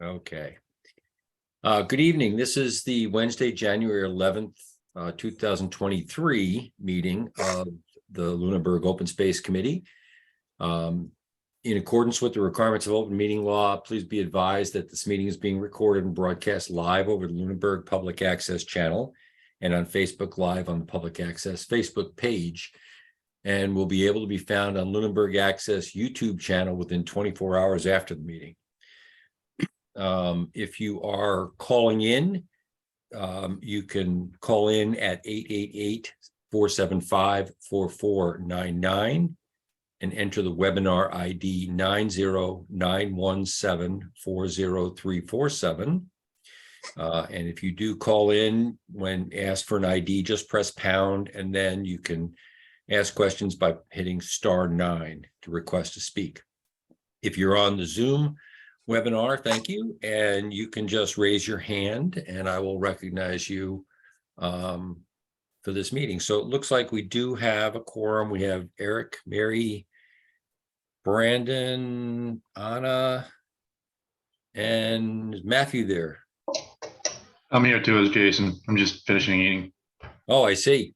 Okay. Good evening. This is the Wednesday, January 11th, 2023 meeting of the Lunenburg Open Space Committee. In accordance with the requirements of open meeting law, please be advised that this meeting is being recorded and broadcast live over the Lunenburg Public Access channel and on Facebook Live on the Public Access Facebook page, and will be able to be found on Lunenburg Access YouTube channel within 24 hours after the meeting. If you are calling in, you can call in at 888-475-4499 and enter the webinar ID 90917-40347. And if you do call in, when asked for an ID, just press pound, and then you can ask questions by hitting *9 to request to speak. If you're on the Zoom webinar, thank you, and you can just raise your hand and I will recognize you for this meeting. So it looks like we do have a quorum. We have Eric, Mary, Brandon, Anna, and Matthew there. I'm here too as Jason. I'm just finishing eating. Oh, I see.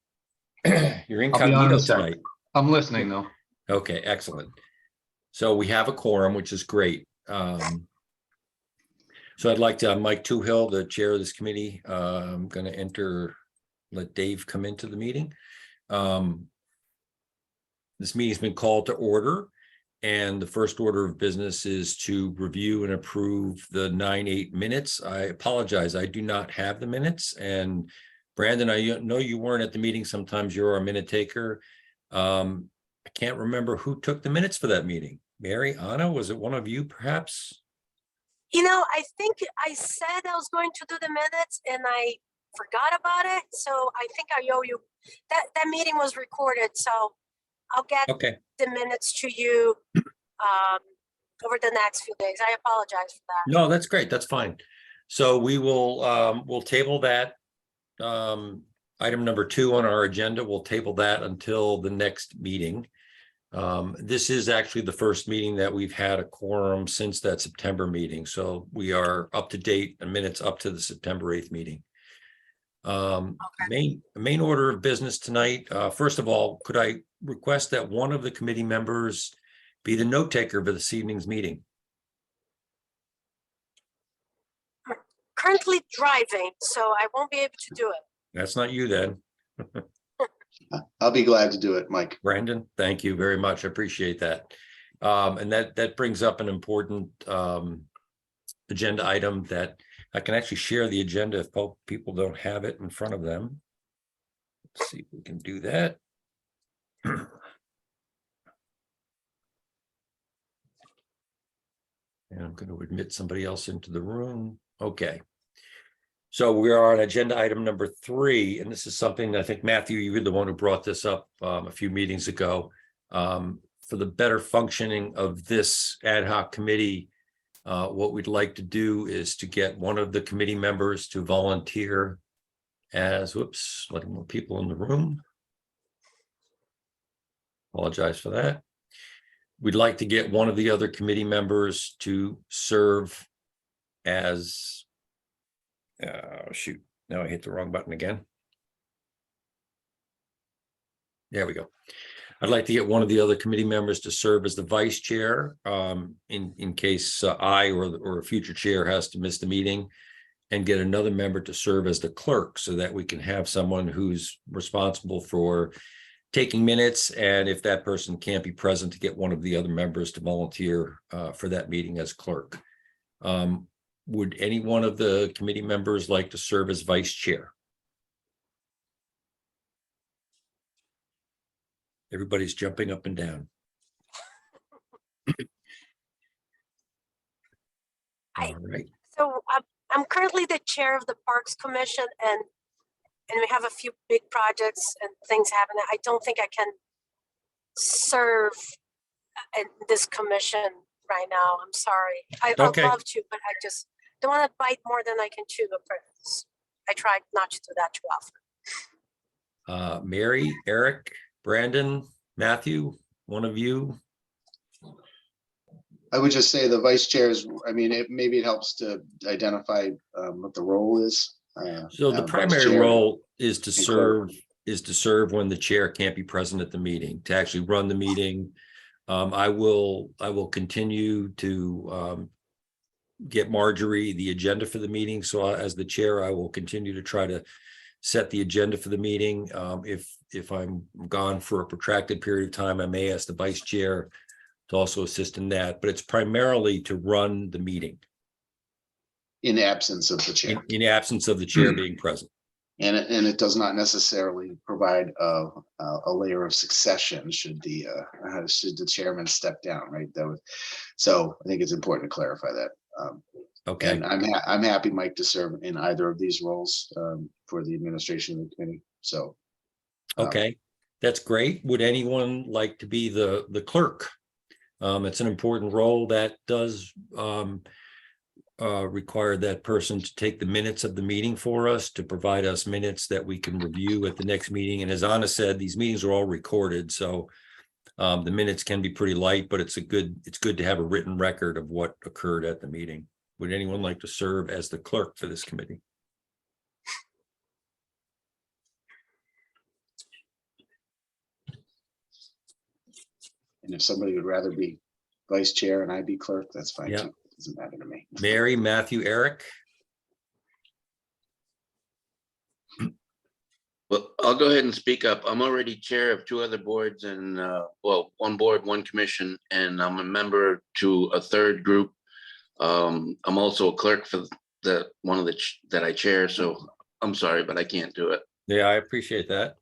You're I'll be on in incognito a sec. tonight. I'm listening though. Okay, excellent. So we have a quorum, which is great. So I'd like to, Mike Toohill, the chair of this committee. I'm going to let Dave come into the meeting. This meeting's been called to order, and the first order of business is to review and approve the 9/8 minutes. I apologize, I do not have the minutes. And Brandon, I know you weren't at the meeting. Sometimes you're our minute taker. I can't remember who took the minutes for that meeting. Mary, Anna, was it one of you perhaps? You know, I think I said I was going to do the minutes and I forgot about it. So I think I owe you that meeting was recorded. So I'll get the minutes to you over the next few days. I apologize for that. No, that's great. That's fine. So we will we'll table that item number 2 on our agenda. We'll table that until the next meeting. This is actually the first meeting that we've had a quorum since that September meeting. So we are up to date, minutes up to the September 8th meeting. Main order of business tonight. First of all, could I request that one of the committee members be the note taker for this evening's meeting? I'm currently driving, so I won't be able to do it. That's not you then. I'll be glad to do it, Mike. Brandon, thank you very much. I appreciate that. And that brings up an important agenda item that I can actually share the agenda if people don't have it in front of them. Let's see if we can do that. And I'm going to admit somebody else into the room. Okay. So we are on agenda item number 3, and this is something that I think, Matthew, you were the one who brought this up a few meetings ago. For the better functioning of this ad hoc committee, what we'd like to do is to get one of the committee members to volunteer as, letting more people in the room. Apologize for that. We'd like to get one of the other committee members to serve as, shoot, now I hit the wrong button again. There we go. I'd like to get one of the other committee members to serve as the vice chair in case I or a future chair has to miss the meeting, and get another member to serve as the clerk so that we can have someone who's responsible for taking minutes, and if that person can't be present, to get one of the other members to volunteer for that meeting as clerk. Would any one of the committee members like to serve as vice chair? Everybody's jumping up and down. All right. So I'm currently the chair of the Parks Commission, and we have a few big projects and things happening. I don't think I can serve in this commission right now. I'm sorry. I'd love to, but I just don't want to bite more than I can chew. I try not to do that too often. Mary, Eric, Brandon, Matthew, one of you. I would just say the vice chairs, I mean, maybe it helps to identify what the role is. So the vice primary chair role is to and clerk. serve when the chair can't be present at the meeting, to actually run the meeting. I will continue to get Marjorie the agenda for the meeting. So as the chair, I will continue to try to set the agenda for the meeting. If I'm gone for a protracted period of time, I may ask the vice chair to also assist in that, but it's primarily to run the meeting In absence of the chair. in absence of the chair being present. And it does not necessarily provide a layer of succession should the chairman step down, right? So I think it's important to clarify that. Okay, And I'm happy, Mike, to serve in either of these roles for the administration of the committee. So. okay, that's great. Would anyone like to be the clerk? It's an important role that does require that person to take the minutes of the meeting for us, to provide us minutes that we can review at the next meeting. And as Anna said, these meetings are all recorded, so the minutes can be pretty light, but it's good to have a written record of what occurred at the meeting. Would anyone like to serve as the clerk for this committee? And if somebody would rather be vice chair and I be clerk, that's fine Yeah. too. Doesn't matter to me. Mary, Matthew, Eric? Well, I'll go ahead and speak up. I'm already chair of 2 other boards and, well, 1 board, 1 commission, and I'm a member to a 3rd group. I'm also a clerk for that I chair, so I'm sorry, but I can't do it. Yeah, I appreciate that.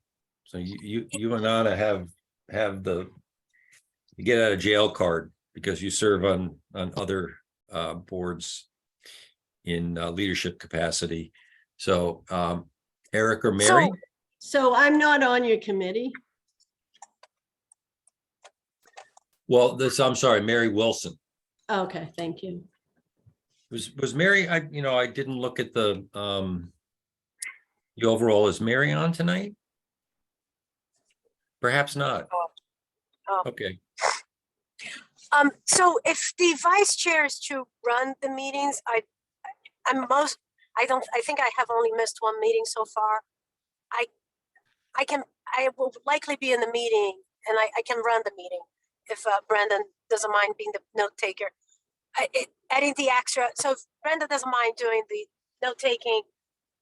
So you and Anna have the you get out of jail card because you serve on other boards in leadership capacity. So Eric or Mary? So I'm not on your committee. Well, I'm sorry, Mary Wilson. Okay, thank you. Was Mary, I didn't look at the overall, is Mary on tonight? Perhaps not. Oh. Okay, So if the vice chair is to run the meetings, I think I have only missed 1 meeting so far. I will likely be in the meeting and I can run the meeting if Brandon doesn't mind being the note taker. Adding the extra, so if Brandon doesn't mind doing the note taking,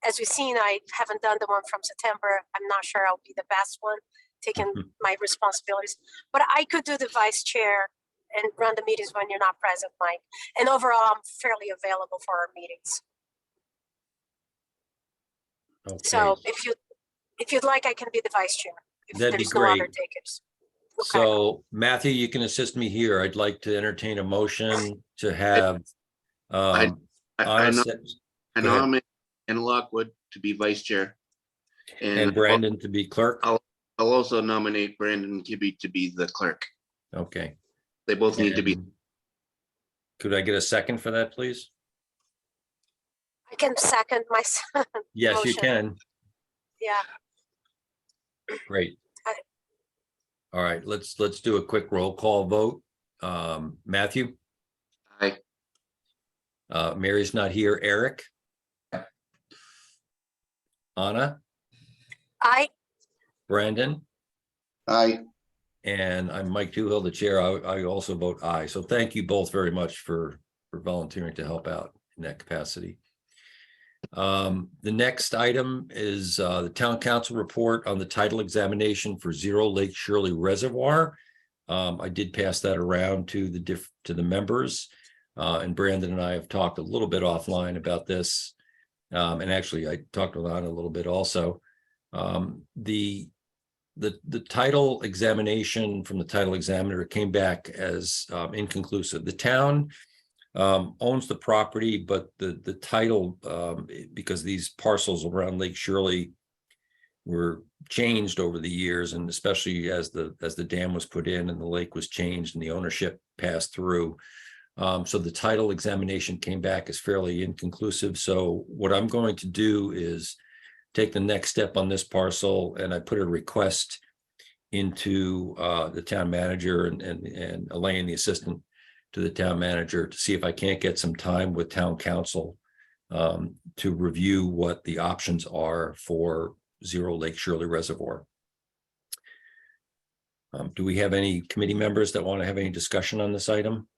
as we've seen, I haven't done the one from September. I'm not sure I'll be the best one, taking my responsibilities, but I could do the vice chair and run the meetings when you're not present, Mike. And overall, I'm fairly available for our meetings. okay. So if you'd like, I can be the vice chair. If That'd be there's no other great. takers. Okay. So Matthew, you can assist me here. I'd like to entertain a motion to have. I Anna know- Set- I Go ahead. nominate Anna Lockwood to be vice chair. and Brandon to be clerk. I'll also nominate Brandon Kibbe to be the clerk. Okay. They both need to be. And could I get a second for that, please? I can second my, Yes, you Motion. can. yeah. Great. Aye. All right, let's do a quick roll call vote. Matthew, Aye. Mary's not here. Eric? Anna, Brandon, Aye. and I'm Mike Toohill, the chair. I also vote aye. So thank you both very much for volunteering to help out in that capacity. The next item is the town council report on the title examination for Zero Lake Shirley Reservoir. I did pass that around to the members, and Brandon and I have talked a little bit offline about this. And actually, I talked with Anna a little bit also. The title examination from the title examiner came back as inconclusive. The town owns the property, but the title, because these parcels around Lake Shirley were changed over the years, and especially as the dam was put in and the lake was changed and the ownership passed through. So the title examination came back as fairly inconclusive. So what I'm going to do is take the next step on this parcel, and I put a request into the town manager and Elaine, the assistant to the town manager to see if I can't get some time with town council to review what the options are for Zero Lake Shirley Reservoir. Do we have any committee members that want to have any discussion on this item?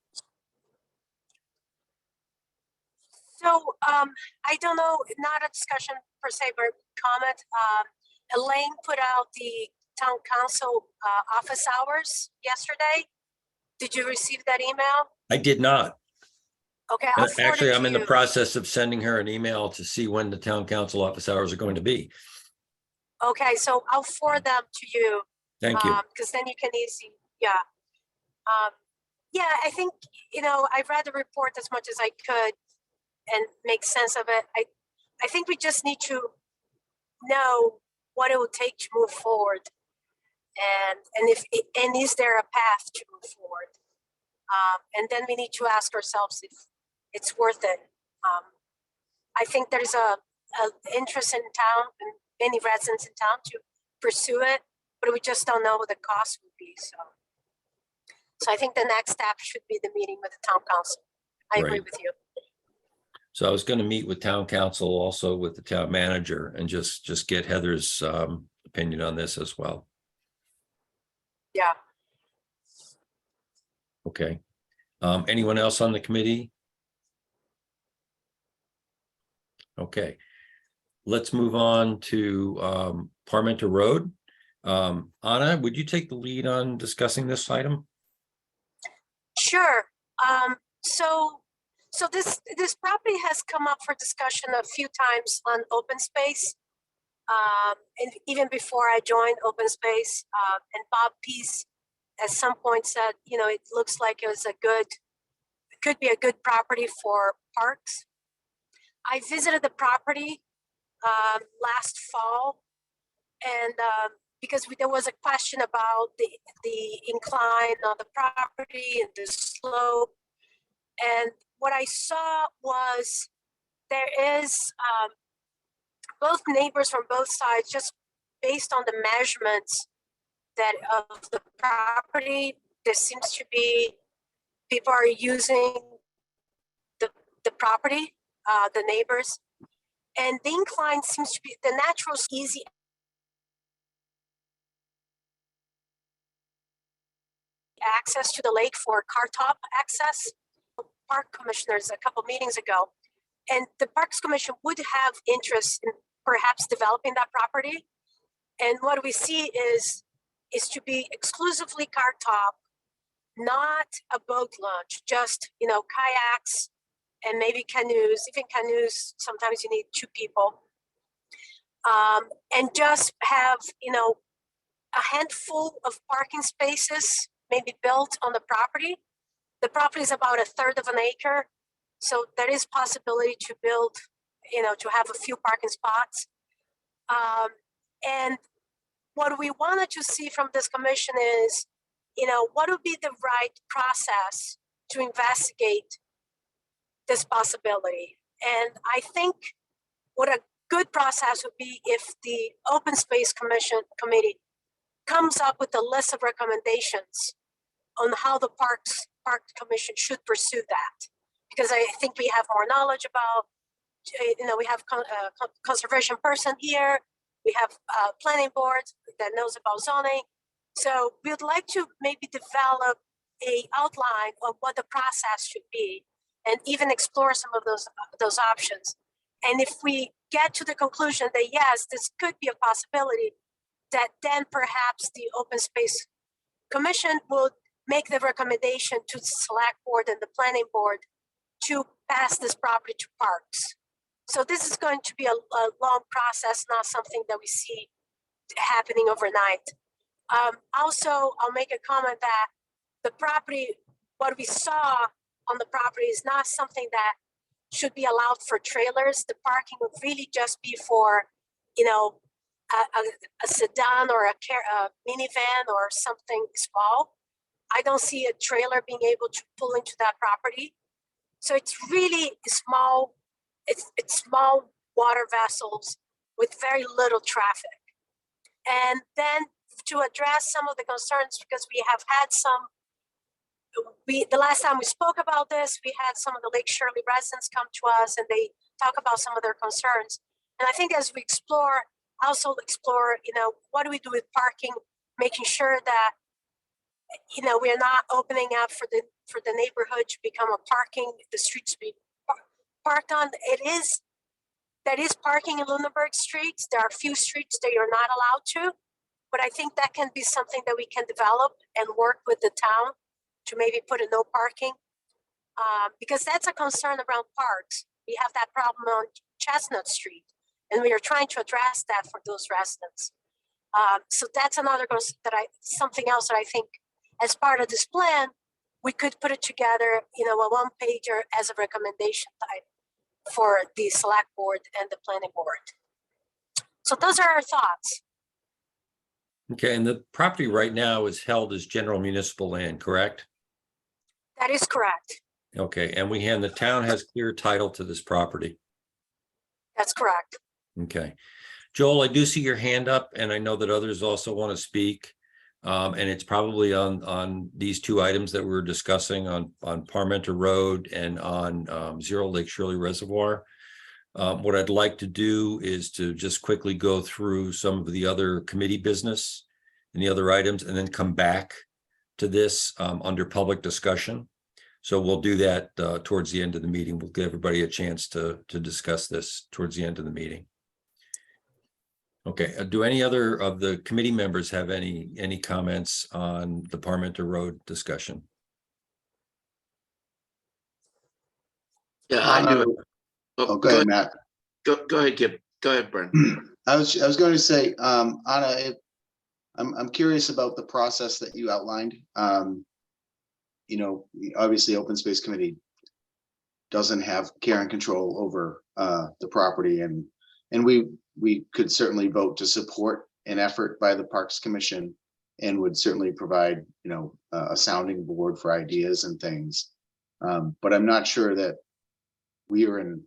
So I don't know, not a discussion per se, but comment. Elaine put out the town council office hours yesterday. Did you receive that email? I did not. Okay, I'll forward Actually, it I'm to in the you. process of sending her an email to see when the town council office hours are going to be. Okay, so I'll forward them to you. Thank you. Because then you can easily, yeah. Yeah, I think, I read the report as much as I could and make sense of it. I think we just need to know what it will take to move forward. And is there a path to move forward? And then we need to ask ourselves if it's worth it. I think there's a interest in town and many residents in town to pursue it, but we just don't know what the cost would be. So I think the next step should be the meeting with the town council. I agree Right. with you. So I was going to meet with town council, also with the town manager, and just get Heather's opinion on this as well. Yeah. Okay. Anyone else on the committee? Okay. Let's move on to Parmenter Road. Anna, would you take the lead on discussing this item? Sure. So this property has come up for discussion a few times on open space. And even before I joined open space, and Bob Pease at some point said, it looks like it could be a good property for parks. I visited the property last fall, and because there was a question about the incline on the property and the slope. And what I saw was there is both neighbors from both sides, just based on the measurements of the property, there seems to be people are using the property, the neighbors. And the incline seems to be the natural easy access to the lake for car top access. Park commissioners a couple meetings ago, and the Parks Commission would have interest in perhaps developing that property. And what we see is to be exclusively car top, not a boat launch, just kayaks and maybe canoes. Even canoes, sometimes you need 2 people, and just have a handful of parking spaces maybe built on the property. The property is about 1/3 of an acre, so there is possibility to build, to have a few parking spots. And what we wanted to see from this commission is, what would be the right process to investigate this possibility? And I think what a good process would be if the Open Space Committee comes up with a list of recommendations on how the Park Commission should pursue that, because I think we have more knowledge about, we have a conservation person here, we have a planning board that knows about zoning. So we would like to maybe develop a outline of what the process should be, and even explore some of those options. And if we get to the conclusion that yes, this could be a possibility, that then perhaps the Open Space Commission would make the recommendation to the select board and the planning board to pass this property to parks. So this is going to be a long process, not something that we see happening overnight. Also, I'll make a comment that the property, what we saw on the property is not something that should be allowed for trailers. The parking would really just be for, a sedan or a minivan or something small. I don't see a trailer being able to pull into that property. So it's really small, it's small water vessels with very little traffic. And then to address some of the concerns, because we the last time we spoke about this, we had some of the Lake Shirley residents come to us and they talk about some of their concerns. And I think as we also explore, what do we do with parking, making sure that, we're not opening up for the neighborhood to become a parking, the streets to be parked on. That is parking in Lunenburg streets. There are a few streets that you're not allowed to, but I think that can be something that we can develop and work with the town to maybe put a no parking, because that's a concern around parks. We have that problem on Chestnut Street, and we are trying to address that for those residents. So that's something else that I think, as part of this plan, we could put it together, a one-pager as a recommendation type for the select board and the planning board. So those are our thoughts. Okay, and the property right now is held as general municipal land, correct? That is correct. Okay, and the town has clear title to this property. That's correct. Okay. Joel, I do see your hand up, and I know that others also want to speak. And it's probably on these two items that we're discussing on Parmenter Road and on Zero Lake Shirley Reservoir. What I'd like to do is to just quickly go through some of the other committee business and the other items, and then come back to this under public discussion. So we'll do that towards the end of the meeting. We'll give everybody a chance to discuss this towards the end of the meeting. Okay, do any other of the committee members have any comments on the Parmenter Road discussion? Yeah, I do. Oh, go ahead, Matt. Go ahead, Kip. Go ahead, Brent. I was going to say, Anna, I'm curious about the process that you outlined. Obviously, Open Space Committee doesn't have care and control over the property, and we could certainly vote to support an effort by the Parks Commission, and would certainly provide, a sounding board for ideas and things. But I'm not sure that we are an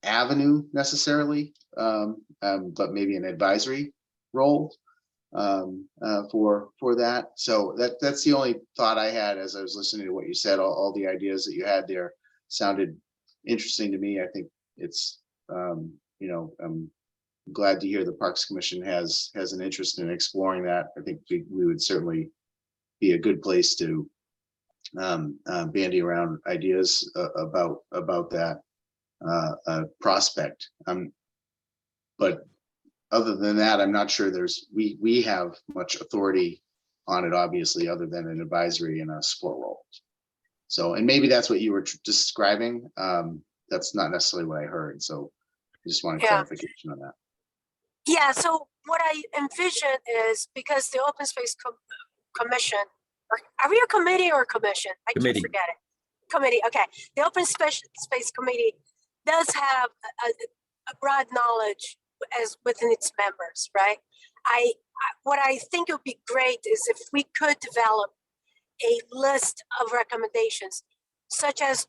avenue necessarily, but maybe an advisory role for that. So that's the only thought I had as I was listening to what you said. All the ideas that you had there sounded interesting to me. I think it's, I'm glad to hear the Parks Commission has an interest in exploring that. I think we would certainly be a good place to bandy around ideas about that prospect. But other than that, I'm not sure we have much authority on it, obviously, other than an advisory and a support role. So, and maybe that's what you were describing. That's not necessarily what I heard. So I just wanted clarification on that. Yeah, so what I envision is, because the Open Space Commission, or are we a committee or a commission? I keep Committee. forgetting. Committee, okay. The Open Space Committee does have a broad knowledge as within its members, right? What I think would be great is if we could develop a list of recommendations, such as,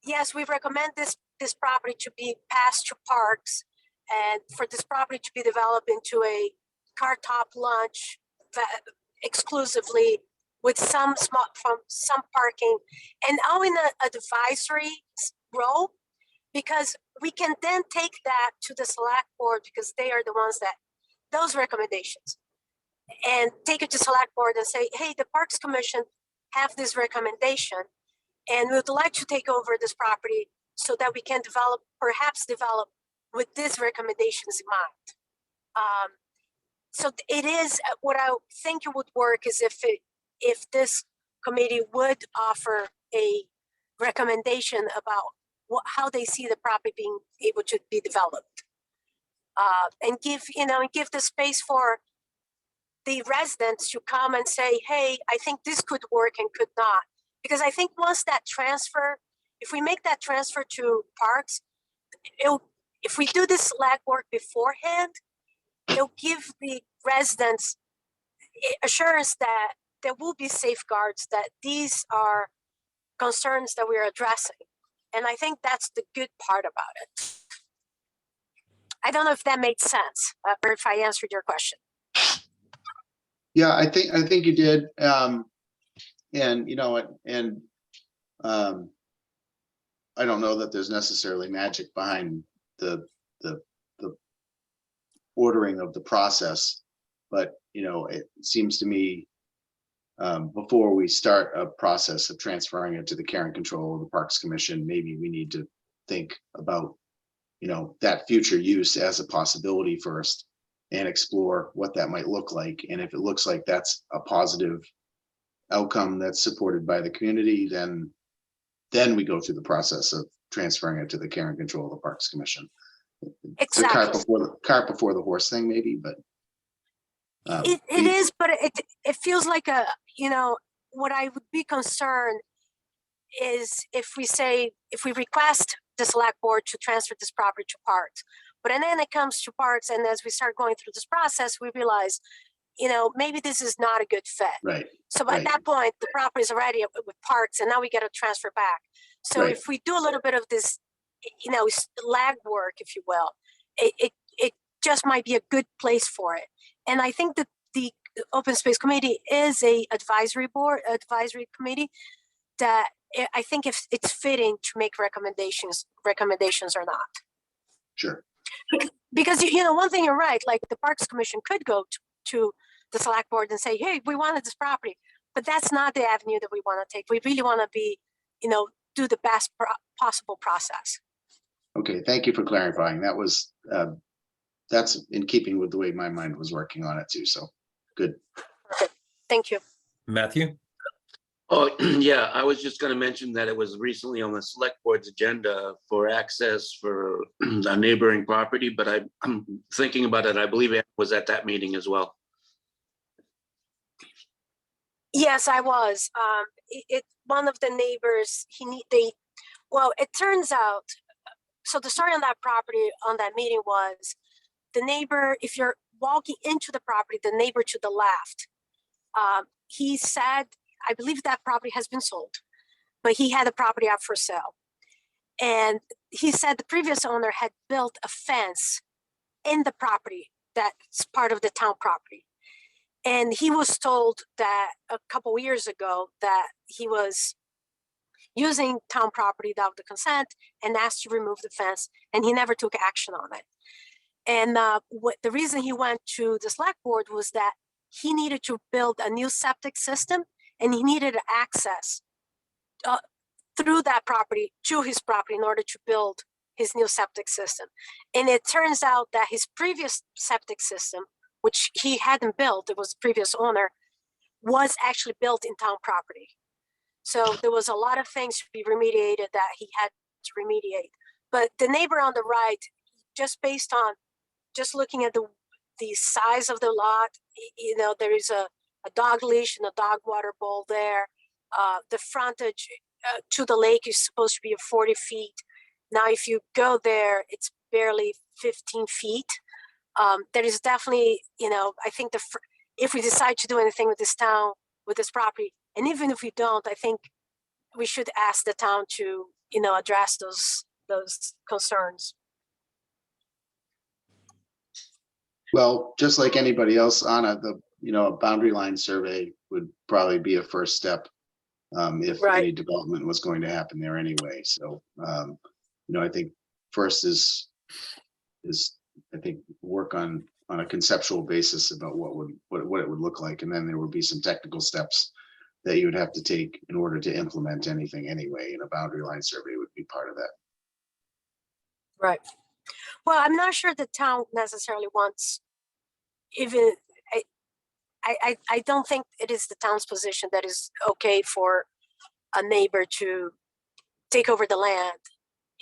yes, we recommend this property to be passed to parks, and for this property to be developed into a car top lunch exclusively, with some parking, and all in an advisory role, because we can then take that to the select board, because they are the ones that those recommendations, and take it to select board and say, hey, the Parks Commission have this recommendation, and we would like to take over this property so that we can perhaps develop with these recommendations in mind. So it is, what I think it would work is if this committee would offer a recommendation about how they see the property being able to be developed, and give the space for the residents to come and say, hey, I think this could work and could not. Because I think once that transfer, if we make that transfer to parks, if we do this legwork beforehand, it'll give the residents assurance that there will be safeguards, that these are concerns that we're addressing. And I think that's the good part about it. I don't know if that made sense, or if I answered your question. Yeah, I think you did. And, you know, um, I don't know that there's necessarily magic behind the ordering of the process, but, you know, it seems to me before we start a process of transferring it to the care and control of the Parks Commission, maybe we need to think about, you know, that future use as a possibility first and explore what that might look like. And if it looks like that's a positive outcome that's supported by the community, then we go through the process of transferring it to the care and control of the Parks Commission. It's the Exactly. cart before the horse thing, maybe, but. It is, but it feels like a, you know, what I would be concerned is if we request the select board to transfer this property to parks, but then it comes to parks, and as we start going through this process, we realize, you know, maybe this is not a good fit. Right, So right. at that point, the property is already with parks, and now we got to transfer back. So Right. if we do a little bit of this, you know, lag work, if you will, it just might be a good place for it. And I think that the Open Space Committee is a advisory committee that I think if it's fitting to make recommendations or not. Sure. Because, you know, one thing you're right, like the Parks Commission could go to the select board and say, hey, we wanted this property, but that's not the avenue that we want to take. We really want to be, you know, do the best possible process. Okay, thank you for clarifying. That was, that's in keeping with the way my mind was working on it too, so, good. Perfect. Thank you. Matthew? Oh, yeah, I was just gonna mention that it was recently on the select board's agenda for access for a neighboring property, but I'm thinking about it. I believe it was at that meeting as well. Yes, I was. One of the neighbors, well, it turns out, so the story on that property, on that meeting was, the neighbor, if you're walking into the property, the neighbor to the left, he said, I believe that property has been sold, but he had the property up for sale. And he said the previous owner had built a fence in the property that's part of the town property. And he was told that a couple years ago that he was using town property without the consent and asked to remove the fence, and he never took action on it. And the reason he went to the select board was that he needed to build a new septic system, and he needed access through that property to his property in order to build his new septic system. And it turns out that his previous septic system, which he hadn't built, it was the previous owner, was actually built in town property. So there was a lot of things to be remediated that he had to remediate. But the neighbor on the right, just based on just looking at the size of the lot, you know, there is a dog leash and a dog water bowl there. The frontage to the lake is supposed to be 40 feet. Now, if you go there, it's barely 15 feet. There is definitely, you know, I think if we decide to do anything with this town, with this property, and even if we don't, I think we should ask the town to, you know, address those concerns. Well, just like anybody else, Anna, a boundary line survey would probably be a first step if Right. any development was going to happen there anyway. So, I think first is I think work on a conceptual basis about what it would look like, and then there would be some technical steps that you would have to take in order to implement anything anyway, and a boundary line survey would be part of that. Right. Well, I'm not sure the town necessarily wants, even, I don't think it is the town's position that is okay for a neighbor to take over the land,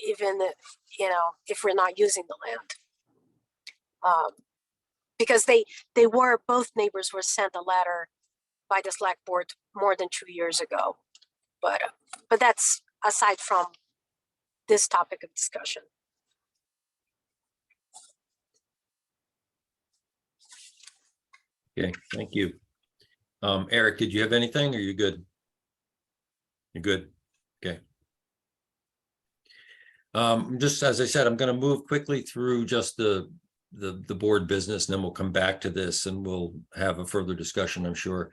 even if, you know, if we're not using the land. Because both neighbors were sent a letter by the select board more than 2 years ago. But that's aside from this topic of discussion. Okay, thank you. Eric, did you have anything? Or are you good? You're good. Okay. Just as I said, I'm going to move quickly through just the board business, and then we'll come back to this and we'll have a further discussion, I'm sure.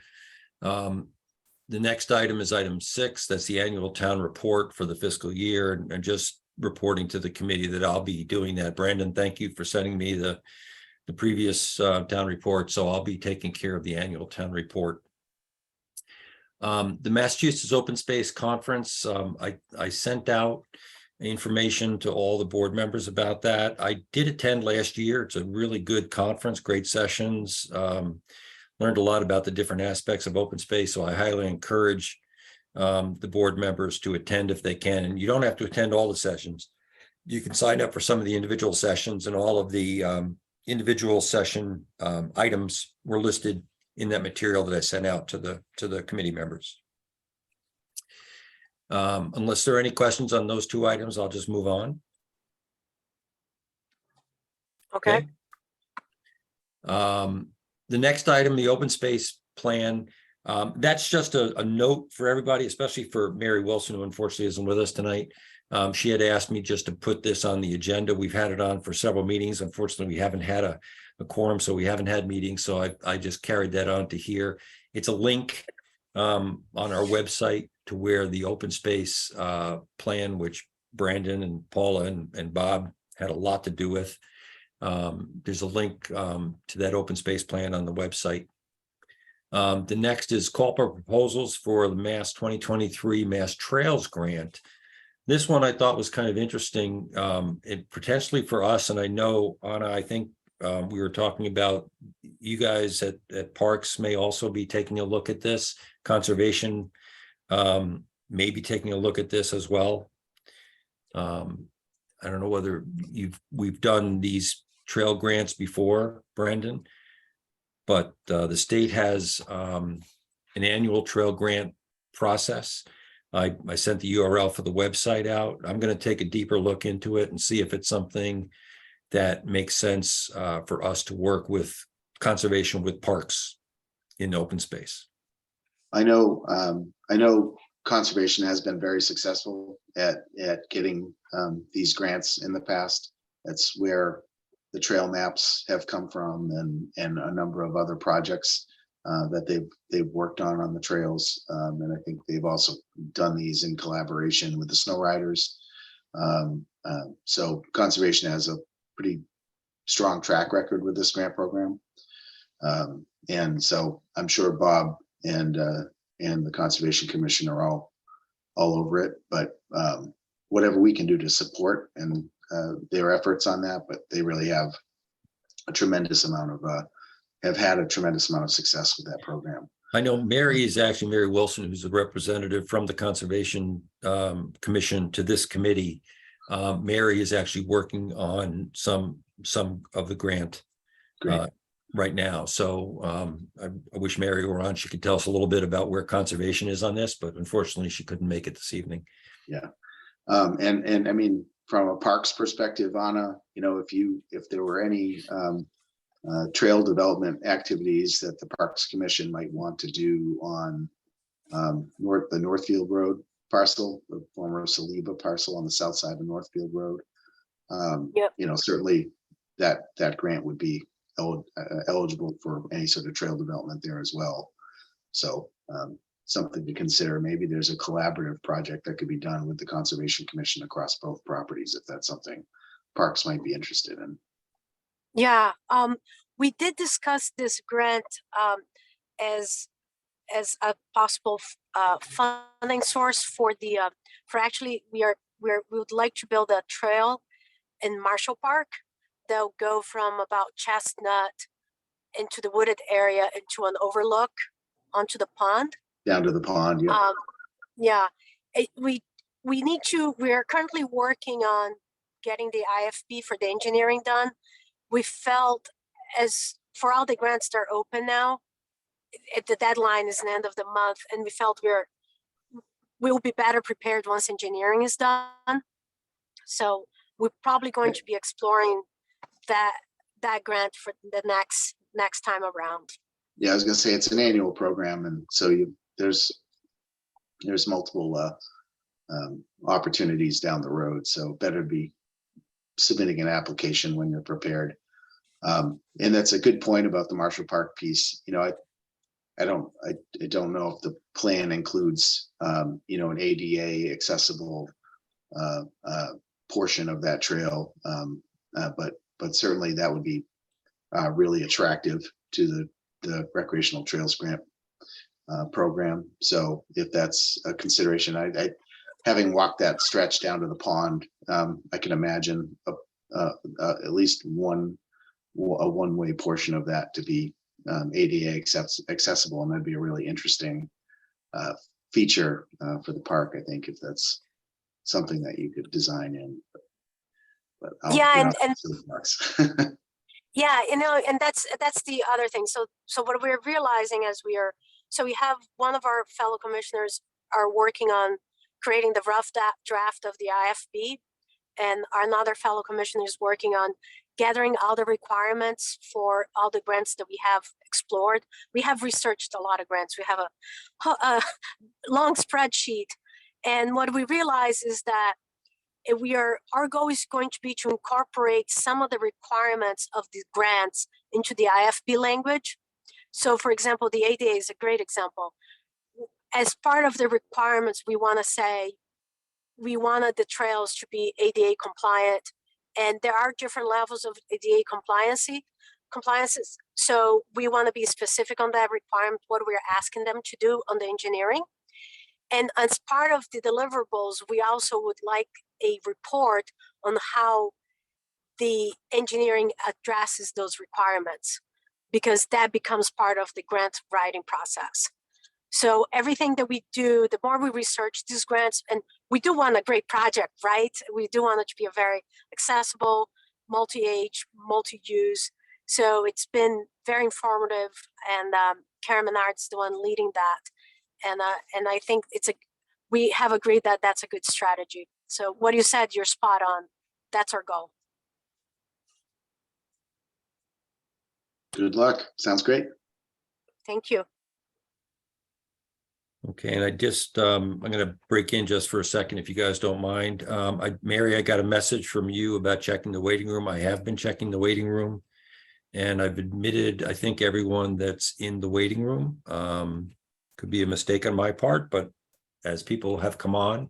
The next item is item 6. That's the annual town report for the fiscal year, and just reporting to the committee that I'll be doing that. Brandon, thank you for sending me the previous town report. So I'll be taking care of the annual town report. The Massachusetts Open Space Conference, I sent out information to all the board members about that. I did attend last year. It's a really good conference, great sessions. Learned a lot about the different aspects of open space. So I highly encourage the board members to attend if they can. And you don't have to attend all the sessions. You can sign up for some of the individual sessions, and all of the individual session items were listed in that material that I sent out to the committee members. Unless there are any questions on those 2 items, I'll just move on. Okay. The next item, the open space plan, that's just a note for everybody, especially for Mary Wilson, who unfortunately isn't with us tonight. She had asked me just to put this on the agenda. We've had it on for several meetings. Unfortunately, we haven't had a quorum, so we haven't had meetings. So I just carried that on to here. It's a link on our website to where the open space plan, which Brandon and Paula and Bob had a lot to do with. There's a link to that open space plan on the website. The next is call for proposals for the Mass 2023 Mass Trails Grant. This one I thought was kind of interesting, it potentially for us, and I know, Anna, I think we were talking about you guys at Parks may also be taking a look at this. Conservation may be taking a look at this as well. I don't know whether we've done these trail grants before, Brandon, but the state has an annual trail grant process. I sent the URL for the website out. I'm going to take a deeper look into it and see if it's something that makes sense for us to work with conservation, with parks in open space. I know conservation has been very successful at getting these grants in the past. That's where the trail maps have come from, and a number of other projects that they've worked on the trails. And I think they've also done these in collaboration with the snow riders. So conservation has a pretty strong track record with this grant program. And so I'm sure Bob and the Conservation Commission are all over it, but whatever we can do to support and their efforts on that, but they really have a tremendous amount of have had a tremendous amount of success with that program. I know Mary is actually Mary Wilson, who's a representative from the Conservation Commission to this committee. Mary is actually working on some of the grant right now. So I wish Mary were on. She could tell us a little bit about where conservation is on this, but unfortunately she couldn't make it this evening. Yeah. And I mean, from a parks perspective, Anna, you know, if there were any trail development activities that the Parks Commission might want to do on the Northfield Road parcel, the former Saliba parcel on the south side of Northfield Road, Yep. you know, certainly that grant would be eligible for any sort of trail development there as well. So something to consider. Maybe there's a collaborative project that could be done with the Conservation Commission across both properties, if that's something Parks might be interested in. Yeah, we did discuss this grant as a possible funding source for the for actually we would like to build a trail in Marshall Park that'll go from about Chestnut into the wooded area into an overlook onto the pond. Down to the pond, yeah. Yeah, we are currently working on getting the IFB for the engineering done. We felt, as for all the grants that are open now, the deadline is the end of the month, and we felt we'll be better prepared once engineering is done. So we're probably going to be exploring that grant for the next time around. Yeah, I was gonna say it's an annual program, and so there's multiple opportunities down the road. So better be submitting an application when you're prepared. And that's a good point about the Marshall Park piece. You know, I don't know if the plan includes, you know, an ADA accessible portion of that trail. But certainly that would be really attractive to the recreational trails grant program. So if that's a consideration, I having walked that stretch down to the pond, I can imagine at least a one-way portion of that to be ADA accessible, and that'd be a really interesting feature for the park, I think, if that's something that you could design in. But Yeah, and marks. yeah, you know, and that's the other thing. So what we're realizing as we have one of our fellow commissioners are working on creating the rough draft of the IFB, and another fellow commissioner is working on gathering all the requirements for all the grants that we have explored. We have researched a lot of grants. We have a long spreadsheet, and what we realize is that our goal is going to be to incorporate some of the requirements of the grants into the IFB language. So for example, the ADA is a great example. As part of the requirements, we want to say, we wanted the trails to be ADA compliant, and there are different levels of ADA compliances. So we want to be specific on that requirement, what we're asking them to do on the engineering. And as part of the deliverables, we also would like a report on how the engineering addresses those requirements, because that becomes part of the grant writing process. So everything that we do, the more we research these grants, and we do want a great project, right? We do want it to be a very accessible, multi-age, multi-use. So it's been very informative, and Karen Menard's the one leading that. And I think we have agreed that that's a good strategy. So what you said, you're spot on. That's our goal. Good luck. Sounds great. Thank you. Okay, and I just, I'm gonna break in just for a second, if you guys don't mind. Mary, I got a message from you about checking the waiting room. I have been checking the waiting room, and I've admitted, I think, everyone that's in the waiting room. Could be a mistake on my part, but as people have come on,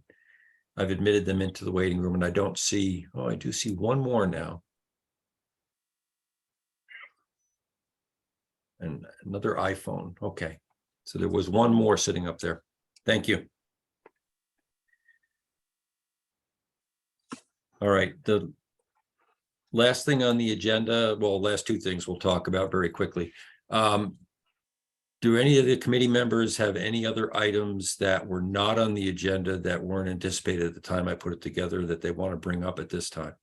I've admitted them into the waiting room, and I don't see, oh, I do see one more now. And another iPhone. Okay. So there was one more sitting up there. Thank you. All right. The last thing on the agenda, well, last two things we'll talk about very quickly. Do any of the committee members have any other items that were not on the agenda that weren't anticipated at the time I put it together that they want to bring up at this time?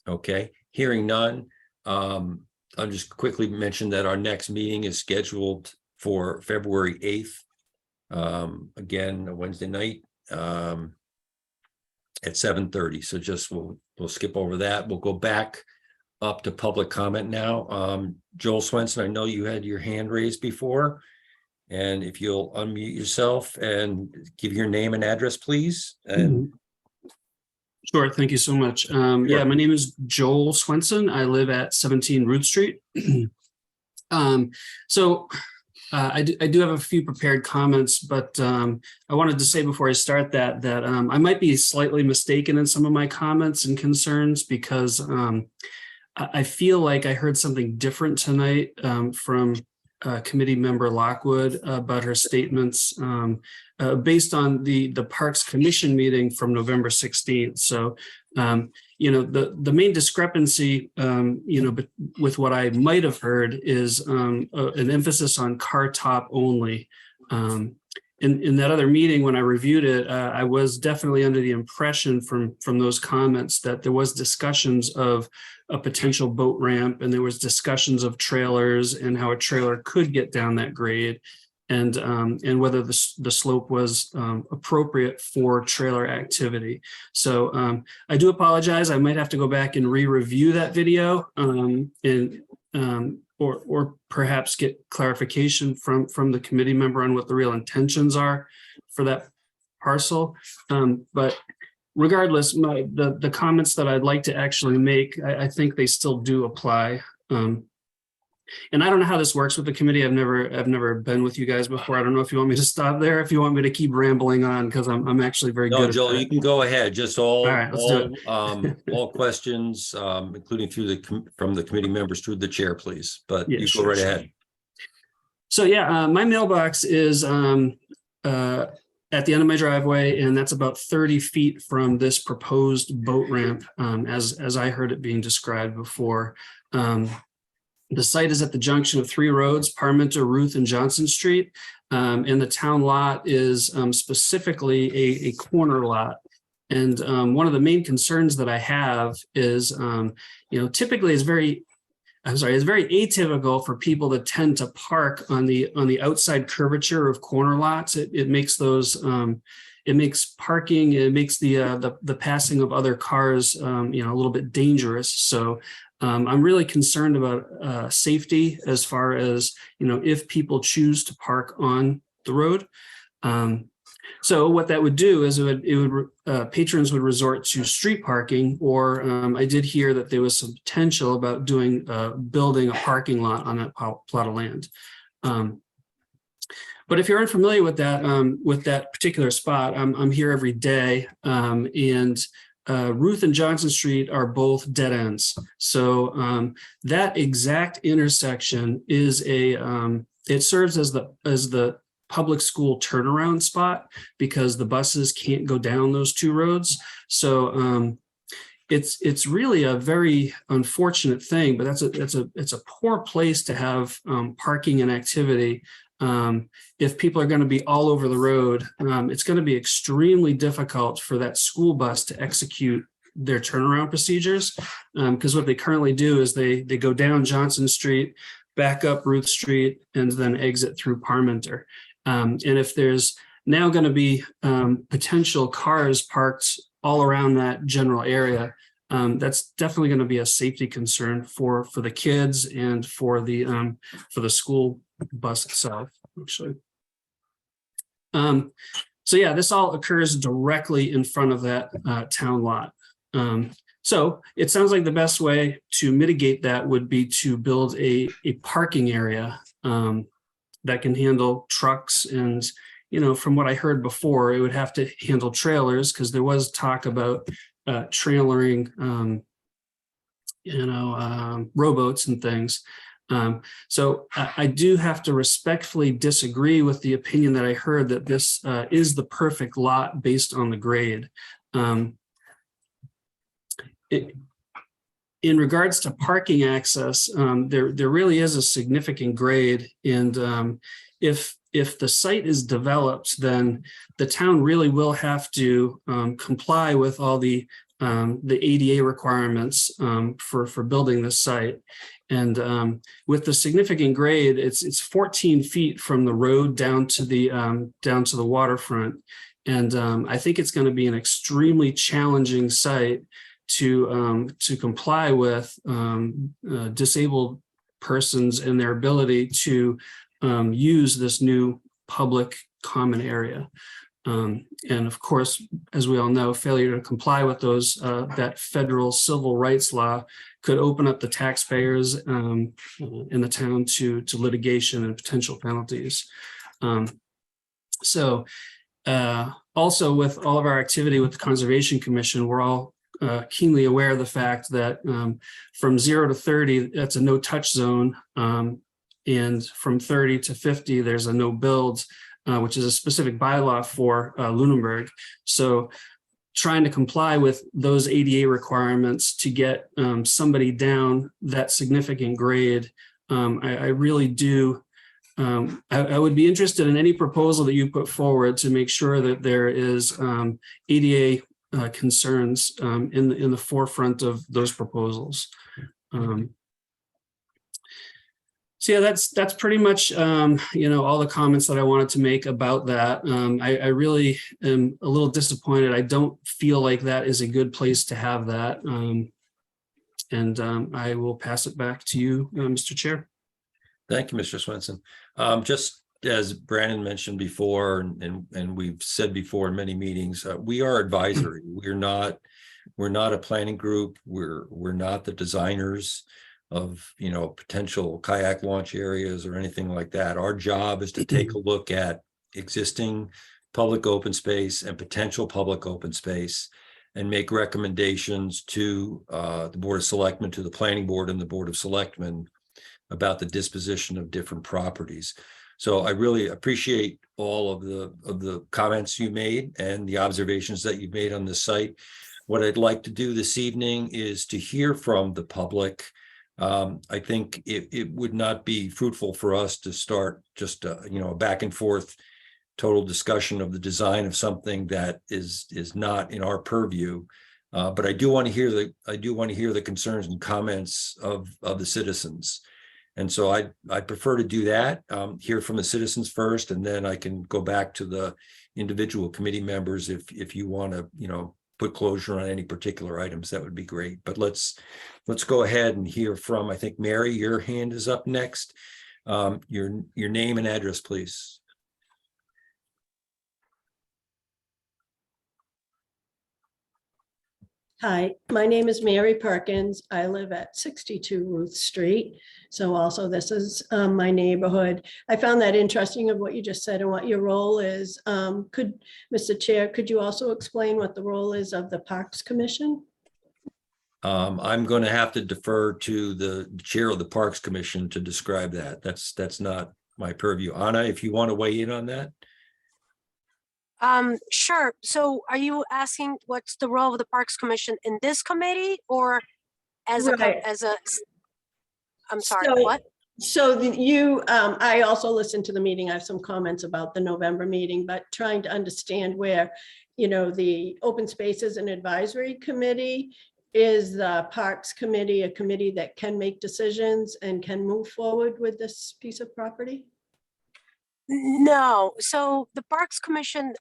Okay, hearing none. I'll just quickly mention that our next meeting is scheduled for February 8th. Again, a Wednesday night at 7:30. So just we'll skip over that. We'll go back up to public comment now. Joel Swenson, I know you had your hand raised before. And if you'll unmute yourself and give your name and address, please. And Sure. Thank you so much. Yeah, my name is Joel Swenson. I live at 17 Root Street. I do have a few prepared comments, but I wanted to say before I start that I might be slightly mistaken in some of my comments and concerns, because I feel like I heard something different tonight from committee member Lockwood about her statements based on the Parks Commission meeting from November 16th. So, the main discrepancy, with what I might have heard is an emphasis on car top only. In that other meeting, when I reviewed it, I was definitely under the impression from those comments that there was discussions of a potential boat ramp, and there was discussions of trailers and how a trailer could get down that grade, and whether the slope was appropriate for trailer activity. So I do apologize. I might have to go back and re-review that video or perhaps get clarification from the committee member on what the real intentions are for that parcel. But regardless, the comments that I'd like to actually make, I think they still do apply. And I don't know how this works with the committee. I've never been with you guys before. I don't know if you want me to stop there, if you want me to keep rambling on, because I'm actually very No, good at Joel, that. you can go ahead. Just all right, let's do all questions, including from the committee members through the chair, please. But Yeah, you sure, go right sure. ahead. So yeah, my mailbox is at the end of my driveway, and that's about 30 feet from this proposed boat ramp, as I heard it being described before. The site is at the junction of 3 roads, Parmenter, Ruth, and Johnson Street. And the town lot is specifically a corner lot. And one of the main concerns that I have is, typically it's very atypical for people that tend to park on the outside curvature of corner lots. It makes those, it makes parking, it makes the passing of other cars, a little bit dangerous. So I'm really concerned about safety as far as, if people choose to park on the road. So what that would do is patrons would resort to street parking, or I did hear that there was some potential about building a parking lot on that plot of land. But if you're unfamiliar with that particular spot, I'm here every day, and Ruth and Johnson Street are both dead ends. So that exact intersection is it serves as the public school turnaround spot, because the buses can't go down those 2 roads. So it's really a very unfortunate thing, but it's a poor place to have parking and activity. If people are going to be all over the road, it's going to be extremely difficult for that school bus to execute their turnaround procedures, because what they currently do is they go down Johnson Street, back up Ruth Street, and then exit through Parmenter. And if there's now going to be potential cars parked all around that general area, that's definitely going to be a safety concern for the kids and for the school bus itself, actually. So yeah, this all occurs directly in front of that town lot. So it sounds like the best way to mitigate that would be to build a parking area that can handle trucks, and from what I heard before, it would have to handle trailers, because there was talk about trailering rowboats and things. So I do have to respectfully disagree with the opinion that I heard that this is the perfect lot based on the grade. In regards to parking access, there really is a significant grade, and if the site is developed, then the town really will have to comply with all the ADA requirements for building this site. And with the significant grade, it's 14 feet from the road down to the waterfront, and I think it's going to be an extremely challenging site to comply with disabled persons and their ability to use this new public common area. And of course, as we all know, failure to comply with those that federal civil rights law could open up the taxpayers in the town to litigation and potential penalties. So also, with all of our activity with the Conservation Commission, we're all keenly aware of the fact that from 0 to 30, that's a no-touch zone, and from 30 to 50, there's a no-build, which is a specific bylaw for Lunenburg. So trying to comply with those ADA requirements to get somebody down that significant grade, I really do. I would be interested in any proposal that you put forward to make sure that there is ADA concerns in the forefront of those proposals. So yeah, that's pretty much all the comments that I wanted to make about that. I really am a little disappointed. I don't feel like that is a good place to have that. And I will pass it back to you, Mr. Chair. Thank you, Mr. Swenson. Just as Brandon mentioned before, and we've said before in many meetings, we are advisory. We're not a planning group. We're not the designers of, potential kayak launch areas or anything like that. Our job is to take a look at existing public open space and potential public open space and make recommendations to the Board of Selectmen, to the Planning Board and the Board of Selectmen about the disposition of different properties. So I really appreciate all of the comments you made and the observations that you've made on this site. What I'd like to do this evening is to hear from the public. I think it would not be fruitful for us to start just a back and forth total discussion of the design of something that is not in our purview. But I do want to hear the concerns and comments of the citizens. And so I prefer to do that, hear from the citizens first, and then I can go back to the individual committee members if you want to, put closure on any particular items. That would be great. But let's go ahead and hear from, I think, Mary, your hand is up next. Your name and address, please. Hi, my name is Mary Perkins. I live at 62 Ruth Street. So also this is my neighborhood. I found that interesting of what you just said and what your role is. Mr. Chair, could you also explain what the role is of the Parks Commission? I'm going to have to defer to the chair of the Parks Commission to describe that. That's not my purview. Anna, if you want to weigh in on that. Sure. So are you asking what's the role of the Parks Commission in this committee or as Right. I'm sorry, So- what? So I also listened to the meeting. I have some comments about the November meeting, but trying to understand where, the Open Spaces and Advisory Committee is the Parks Committee, a committee that can make decisions and can move forward with this piece of property? No. So the Parks Commission,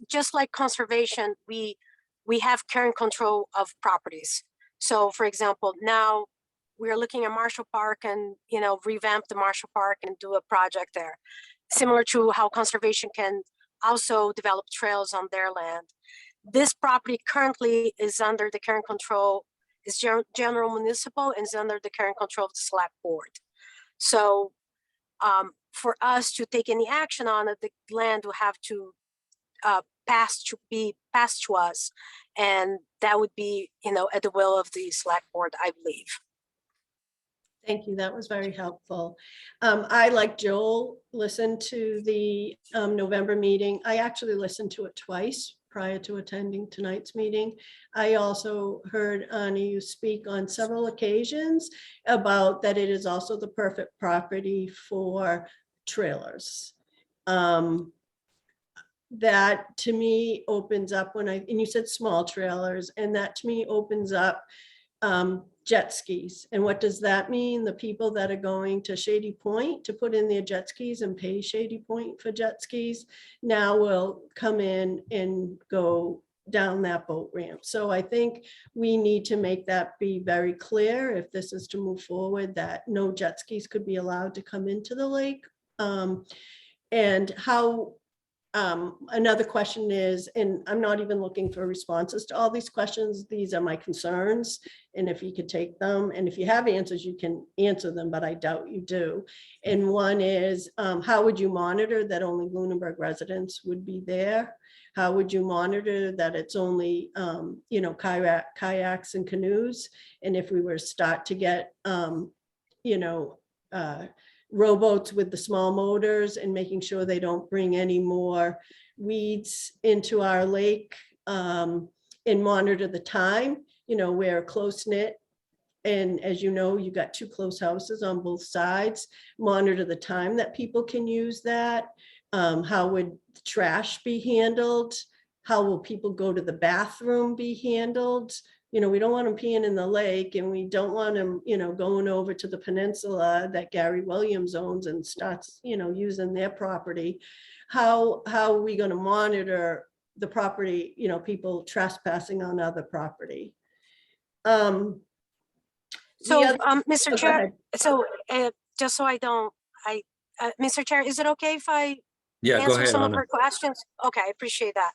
just like conservation, we have care and control of properties. So for example, now we're looking at Marshall Park and, revamp the Marshall Park and do a project there. Similar to how conservation can also develop trails on their land. This property currently is under the care and control, is general municipal and is under the care and control of the select board. So for us to take any action on it, the land will have to be passed to us. And that would be, at the will of the select board, I believe. Thank you. That was very helpful. I, like Joel, listened to the November meeting. I actually listened to it twice prior to attending tonight's meeting. I also heard Anna you speak on several occasions about that it is also the perfect property for trailers. That to me opens up and you said small trailers, and that to me opens up jet skis. And what does that mean? The people that are going to Shady Point to put in their jet skis and pay Shady Point for jet skis now will come in and go down that boat ramp. So I think we need to make that be very clear if this is to move forward, that no jet skis could be allowed to come into the lake. And how another question is, and I'm not even looking for responses to all these questions. These are my concerns. And if you could take them, and if you have answers, you can answer them, but I doubt you do. And one is, how would you monitor that only Lunenburg residents would be there? How would you monitor that it's only, kayaks and canoes? And if we were to start to get, rowboats with the small motors and making sure they don't bring any more weeds into our lake, and monitor the time, we're close knit. And as you know, you got two close houses on both sides, monitor the time that people can use that. How would trash be handled? How will people go to the bathroom be handled? We don't want them peeing in the lake, and we don't want them, going over to the peninsula that Gary Williams owns and starts, using their property. How are we going to monitor the property, people trespassing on other property? So, Go Mr. ahead. Chair, so just so I Mr. Chair, is it okay if I Yeah, go answer ahead, some of Anna. her questions? Okay, I appreciate that.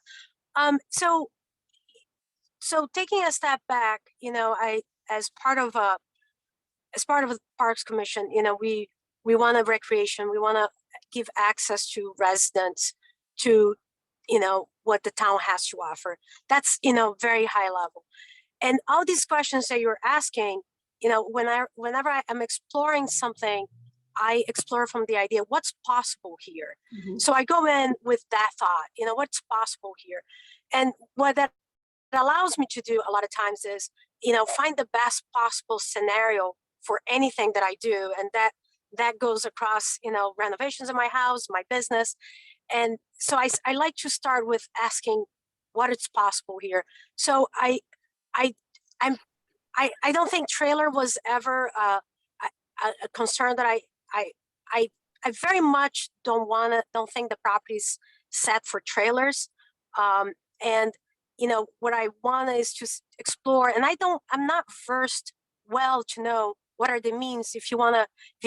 So taking a step back, as part of the Parks Commission, we want a recreation, we want to give access to residents to, what the town has to offer. That's, very high level. And all these questions that you're asking, whenever I'm exploring something, I explore from the idea, what's possible here? Mhm. So I go in with that thought, what's possible here? And what that allows me to do a lot of times is, find the best possible scenario for anything that I do. And that goes across, renovations in my house, my business. And so I like to start with asking what is possible here. So I don't think trailer was ever a concern that I very much don't think the property's set for trailers. And what I want is to explore, and I'm not versed well to know what are the means. If you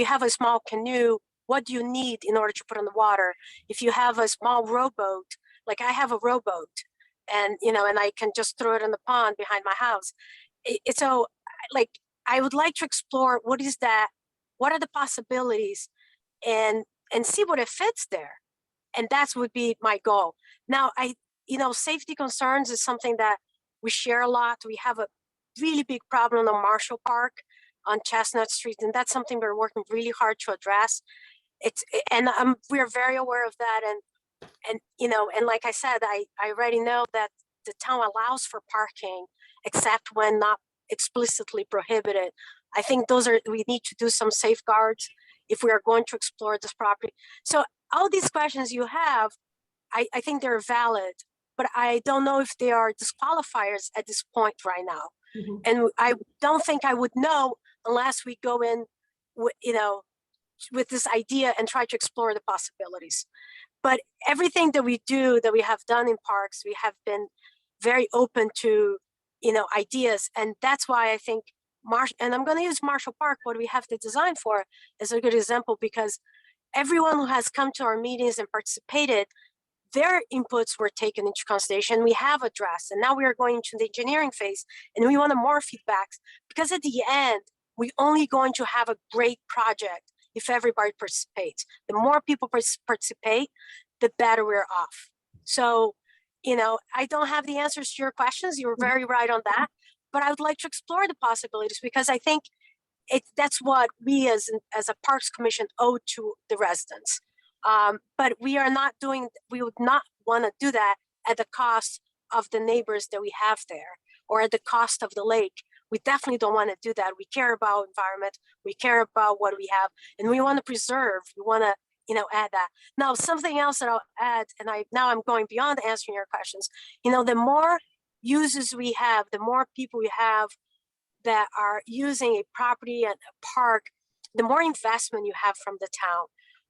have a small canoe, what do you need in order to put on the water? If you have a small rowboat, like I have a rowboat, and and I can just throw it in the pond behind my house. So like, I would like to explore what is that, what are the possibilities, and see what it fits there. And that's would be my goal. Now, safety concerns is something that we share a lot. We have a really big problem on Marshall Park on Chestnut Street, and that's something we're working really hard to address. We're very aware of that. And like I said, I already know that the town allows for parking, except when not explicitly prohibited. I think we need to do some safeguards if we are going to explore this property. So all these questions you have, I think they're valid, but I don't know if they are disqualifiers at this point right now. Mhm. And I don't think I would know unless we go in, with this idea and try to explore the possibilities. But everything that we do, that we have done in parks, we have been very open to, ideas. And that's why I think and I'm going to use Marshall Park, what we have the design for, is a good example, because everyone who has come to our meetings and participated, their inputs were taken into consideration. We have addressed, and now we are going to the engineering phase, and we want more feedbacks, because at the end, we're only going to have a great project if everybody participates. The more people participate, the better we're off. So, I don't have the answers to your questions. You were very right on that, but I would like to explore the possibilities, because I think that's what we as a Parks Commission owe to the residents. But we would not want to do that at the cost of the neighbors that we have there, or at the cost of the lake. We definitely don't want to do that. We care about environment, we care about what we have, and we want to preserve, we want to, add that. Now, something else that I'll add, and now I'm going beyond answering your questions, the more uses we have, the more people we have that are using a property and a park, the more investment you have from the town.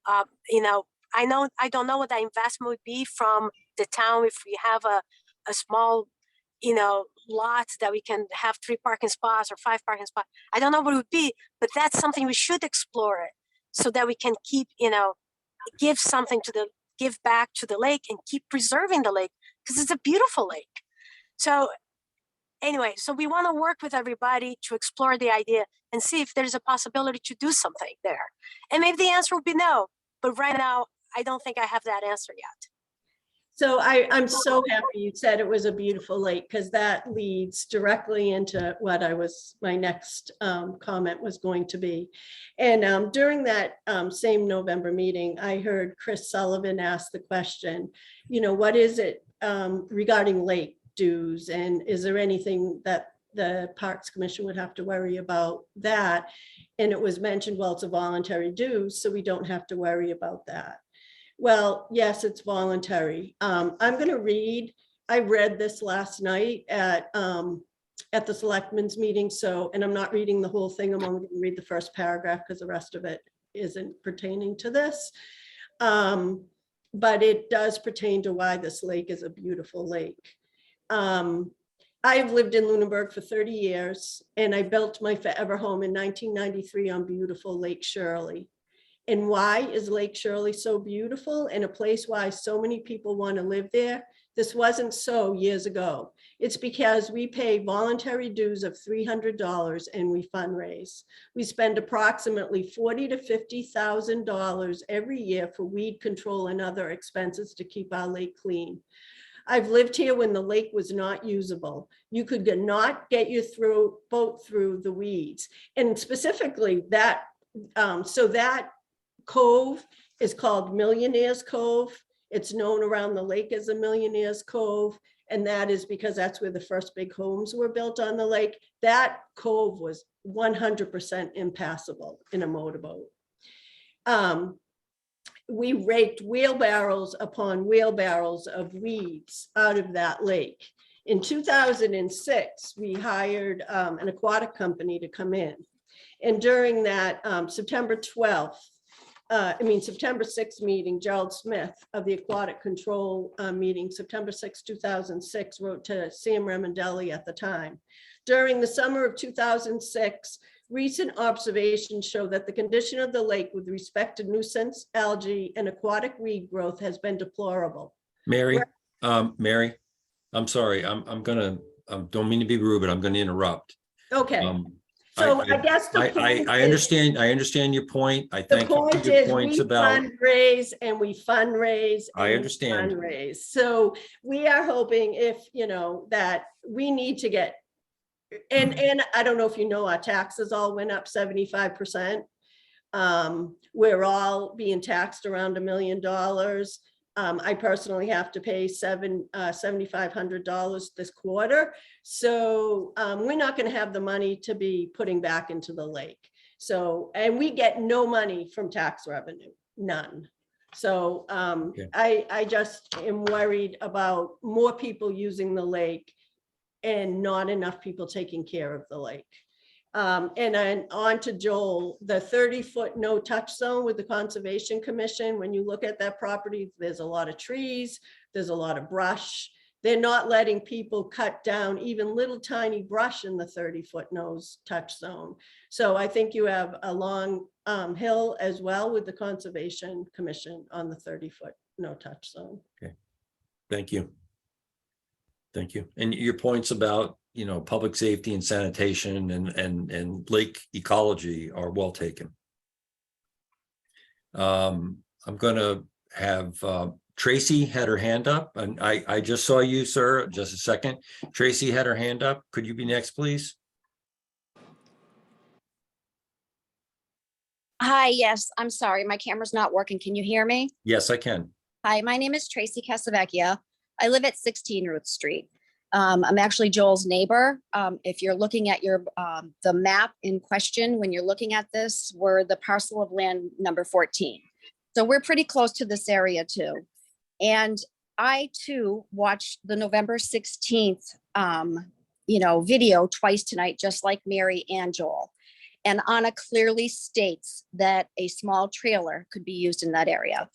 I don't know what that investment would be from the town if we have a small, lot that we can have 3 parking spots or 5 parking spots. I don't know what it would be, but that's something we should explore it, so that we can keep, give back to the lake and keep preserving the lake, because it's a beautiful lake. So anyway, so we want to work with everybody to explore the idea and see if there's a possibility to do something there. And maybe the answer will be no, but right now, I don't think I have that answer yet. So I'm so happy you said it was a beautiful lake, because that leads directly into what my next comment was going to be. And during that same November meeting, I heard Chris Sullivan ask the question, what is it regarding lake dues, and is there anything that the Parks Commission would have to worry about that? And it was mentioned, well, it's a voluntary dues, so we don't have to worry about that. Well, yes, it's voluntary. I'm going to read. I read this last night at the selectmen's meeting. So, and I'm not reading the whole thing. I'm only going to read the first paragraph, because the rest of it isn't pertaining to this. But it does pertain to why this lake is a beautiful lake. I've lived in Lunenburg for 30 years, and I built my forever home in 1993 on beautiful Lake Shirley. And why is Lake Shirley so beautiful and a place why so many people want to live there? This wasn't so years ago. It's because we pay voluntary dues of $300 and we fundraise. We spend approximately $40,000 to $50,000 every year for weed control and other expenses to keep our lake clean. I've lived here when the lake was not usable. You could not get your boat through the weeds. And specifically that, so that cove is called Millionaires Cove. It's known around the lake as a Millionaires Cove. And that is because that's where the first big homes were built on the lake. That cove was 100% impassable in a motorboat. We raked wheelbarrows upon wheelbarrows of weeds out of that lake. In 2006, we hired an aquatic company to come in. And during that September 6th meeting, Gerald Smith of the Aquatic Control meeting, September 6, 2006, wrote to Sam Remendelli at the time. During the summer of 2006, recent observations show that the condition of the lake with respect to nuisance, algae, and aquatic weed growth has been deplorable. Mary, Mary, I'm sorry, I'm gonna, don't mean to be rude, but I'm gonna interrupt. Okay, Um, so I guess the point I is- understand your point. I The thank you point for your is, points we about, fundraise and we fundraise. I and we understand. Fundraise. So we are hoping if, that we need to get, and I don't know if you know, our taxes all went up 75%. We're all being taxed around $1 million. I personally have to pay $7,500 this quarter. So we're not going to have the money to be putting back into the lake. So, and we get no money from tax revenue, none. So Okay. I just am worried about more people using the lake and not enough people taking care of the lake. And then on to Joel, the 30-foot no-touch zone with the Conservation Commission. When you look at that property, there's a lot of trees, there's a lot of brush. They're not letting people cut down even little tiny brush in the 30-foot no-touch zone. So I think you have a long hill as well with the Conservation Commission on the 30-foot no-touch zone. thank you. Thank you. And your points about, public safety and sanitation and lake ecology are well taken. I'm gonna have, Tracy had her hand up, and I just saw you, sir, just a second. Tracy had her hand up. Could you be next, please? Hi, yes, I'm sorry, my camera's not working. Can you hear me? Yes, I can. Hi, my name is Tracy Casavecchia. I live at 16 Ruth Street. I'm actually Joel's neighbor. If you're looking at the map in question, when you're looking at this, we're the parcel of land number 14. So we're pretty close to this area too. And I too watched the November 16th, video twice tonight, just like Mary and Joel. And Anna clearly states that a small trailer could be used in that area.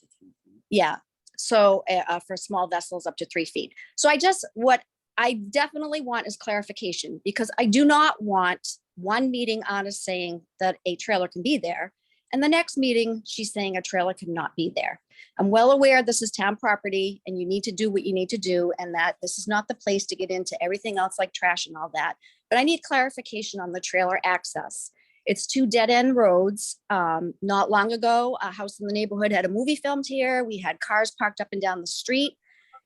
Yeah, so for small vessels up to 3 feet. So what I definitely want is clarification, because I do not want one meeting Anna saying that a trailer can be there, and the next meeting she's saying a trailer cannot be there. I'm well aware this is town property and you need to do what you need to do, and that this is not the place to get into everything else like trash and all that. But I need clarification on the trailer access. It's 2 dead-end roads. Not long ago, a house in the neighborhood had a movie filmed here. We had cars parked up and down the street.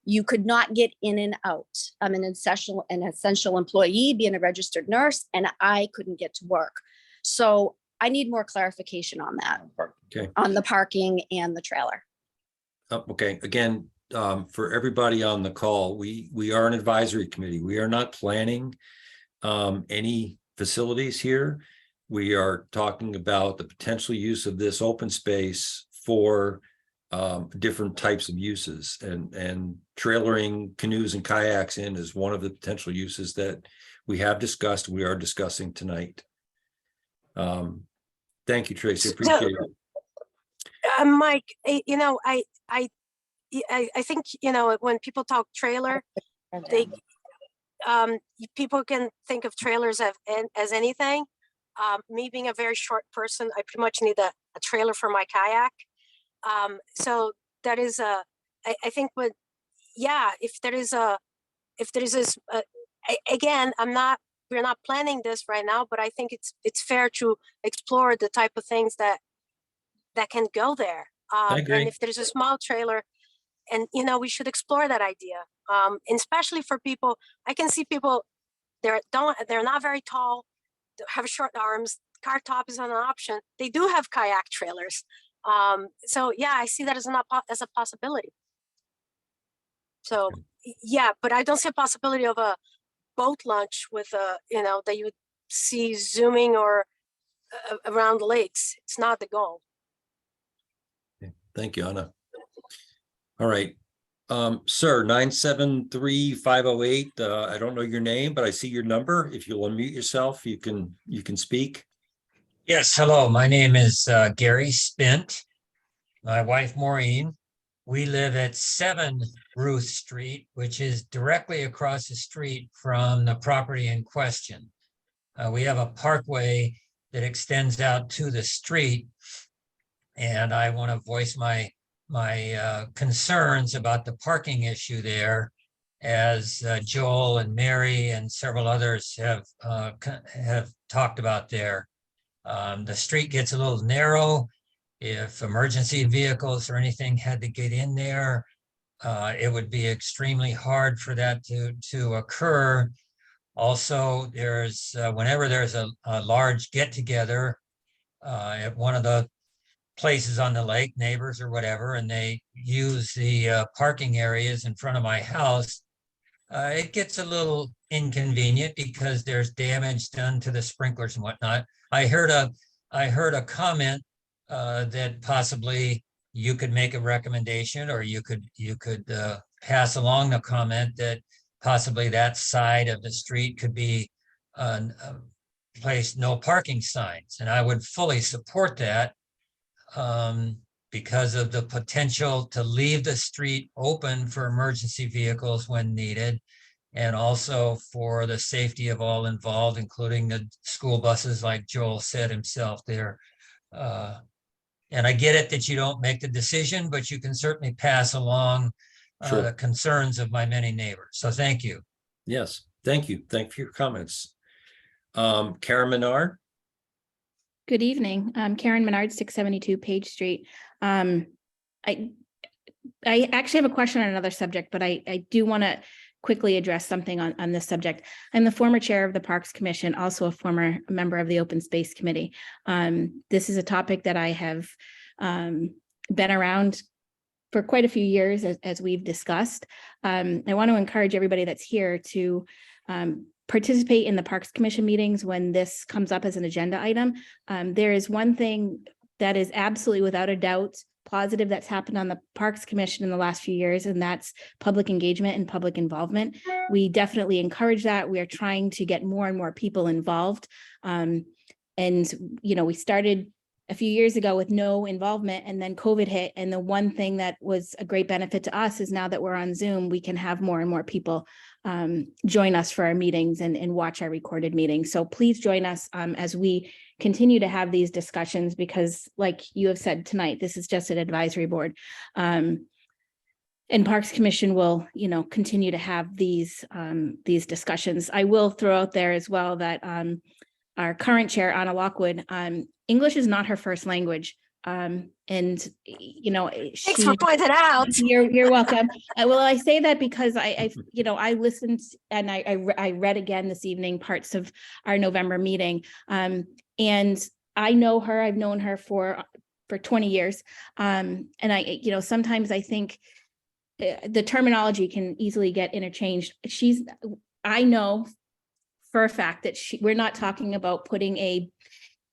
You could not get in and out. I'm an essential employee, being a registered nurse, and I couldn't get to work. So I need more clarification on that. Okay. On the parking and the trailer. Okay, again, for everybody on the call, we are an advisory committee. We are not planning any facilities here. We are talking about the potential use of this open space for different types of uses, and trailering canoes and kayaks in is one of the potential uses that we have discussed, we are discussing tonight. Thank you, Tracy, appreciate it. Mike, I think, when people talk trailer, they, people can think of trailers as anything. Me being a very short person, I pretty much need a a trailer for my kayak. So that is I think if there is this, again, we're not planning this right now, but I think it's fair to explore the type of things that can go there. I agree. And if there's a small trailer, and we should explore that idea. And especially for people, I can see people, they're not very tall, they have short arms, car top is not an option. They do have kayak trailers. So yeah, I see that as a possibility. So yeah, but I don't see a possibility of a boat launch with that you would see zooming or around the lakes. It's not the goal. Thank you, Anna. All right. Sir, 973-508. I don't know your name, but I see your number. If you'll unmute yourself, you can speak. Yes, hello. My name is Gary Spint. My wife Maureen. We live at 7 Ruth Street, which is directly across the street from the property in question. We have a parkway that extends out to the street, and I want to voice my concerns about the parking issue there, as Joel and Mary and several others have talked about there. The street gets a little narrow. If emergency vehicles or anything had to get in there, it would be extremely hard for that to occur. Also, whenever there's a large get-together at one of the places on the lake, neighbors or whatever, and they use the parking areas in front of my house, it gets a little inconvenient because there's damage done to the sprinklers and whatnot. I heard a comment that possibly you could make a recommendation, or you could pass along the comment that possibly that side of the street could be placed no parking signs, and I would fully support that. Because of the potential to leave the street open for emergency vehicles when needed, and also for the safety of all involved, including the school buses, like Joel said himself there. And I get it that you don't make the decision, but you can certainly pass along Sure. the concerns of my many neighbors. So thank you. Yes, thank you. Thank you for your comments. Karen Menard. Good evening. I'm Karen Menard, 672 Page Street. I actually have a question on another subject, but I do want to quickly address something on this subject. I'm the former chair of the Parks Commission, also a former member of the Open Space Committee. This is a topic that I have been around for quite a few years, as we've discussed. I want to encourage everybody that's here to participate in the Parks Commission meetings when this comes up as an agenda item. There is one thing that is absolutely without a doubt positive that's happened on the Parks Commission in the last few years, and that's public engagement and public involvement. We definitely encourage that. We are trying to get more and more people involved. And, we started a few years ago with no involvement, and then COVID hit. And the one thing that was a great benefit to us is now that we're on Zoom, we can have more and more people join us for our meetings and watch our recorded meetings. So please join us as we continue to have these discussions, because like you have said tonight, this is just an advisory board. And Parks Commission will, continue to have these discussions. I will throw out there as well that our current chair, Anna Lockwood, English is not her first language. Thanks for pointing out. You're welcome. Well, I say that because I listened and I read again this evening parts of our November meeting, and I know her. I've known her for 20 years, and sometimes I think the terminology can easily get interchanged. I know for a fact that we're not talking about putting a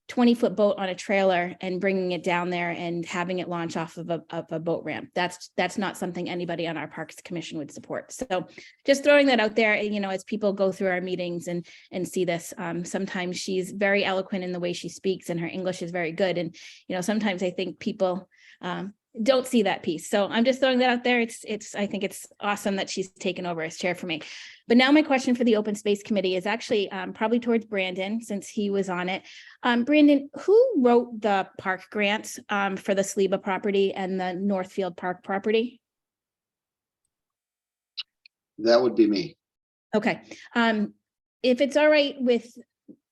20-foot boat on a trailer and bringing it down there and having it launch off of a boat ramp. That's not something anybody on our Parks Commission would support. So just throwing that out there, as people go through our meetings and see this, sometimes she's very eloquent in the way she speaks and her English is very good. And, sometimes I think people don't see that piece. So I'm just throwing that out there. I think it's awesome that she's taken over as chair for me. But now my question for the Open Space Committee is actually probably towards Brandon, since he was on it. Brandon, who wrote the park grants for the Saliba property and the Northfield Park property? That would be me. Okay. If it's all right with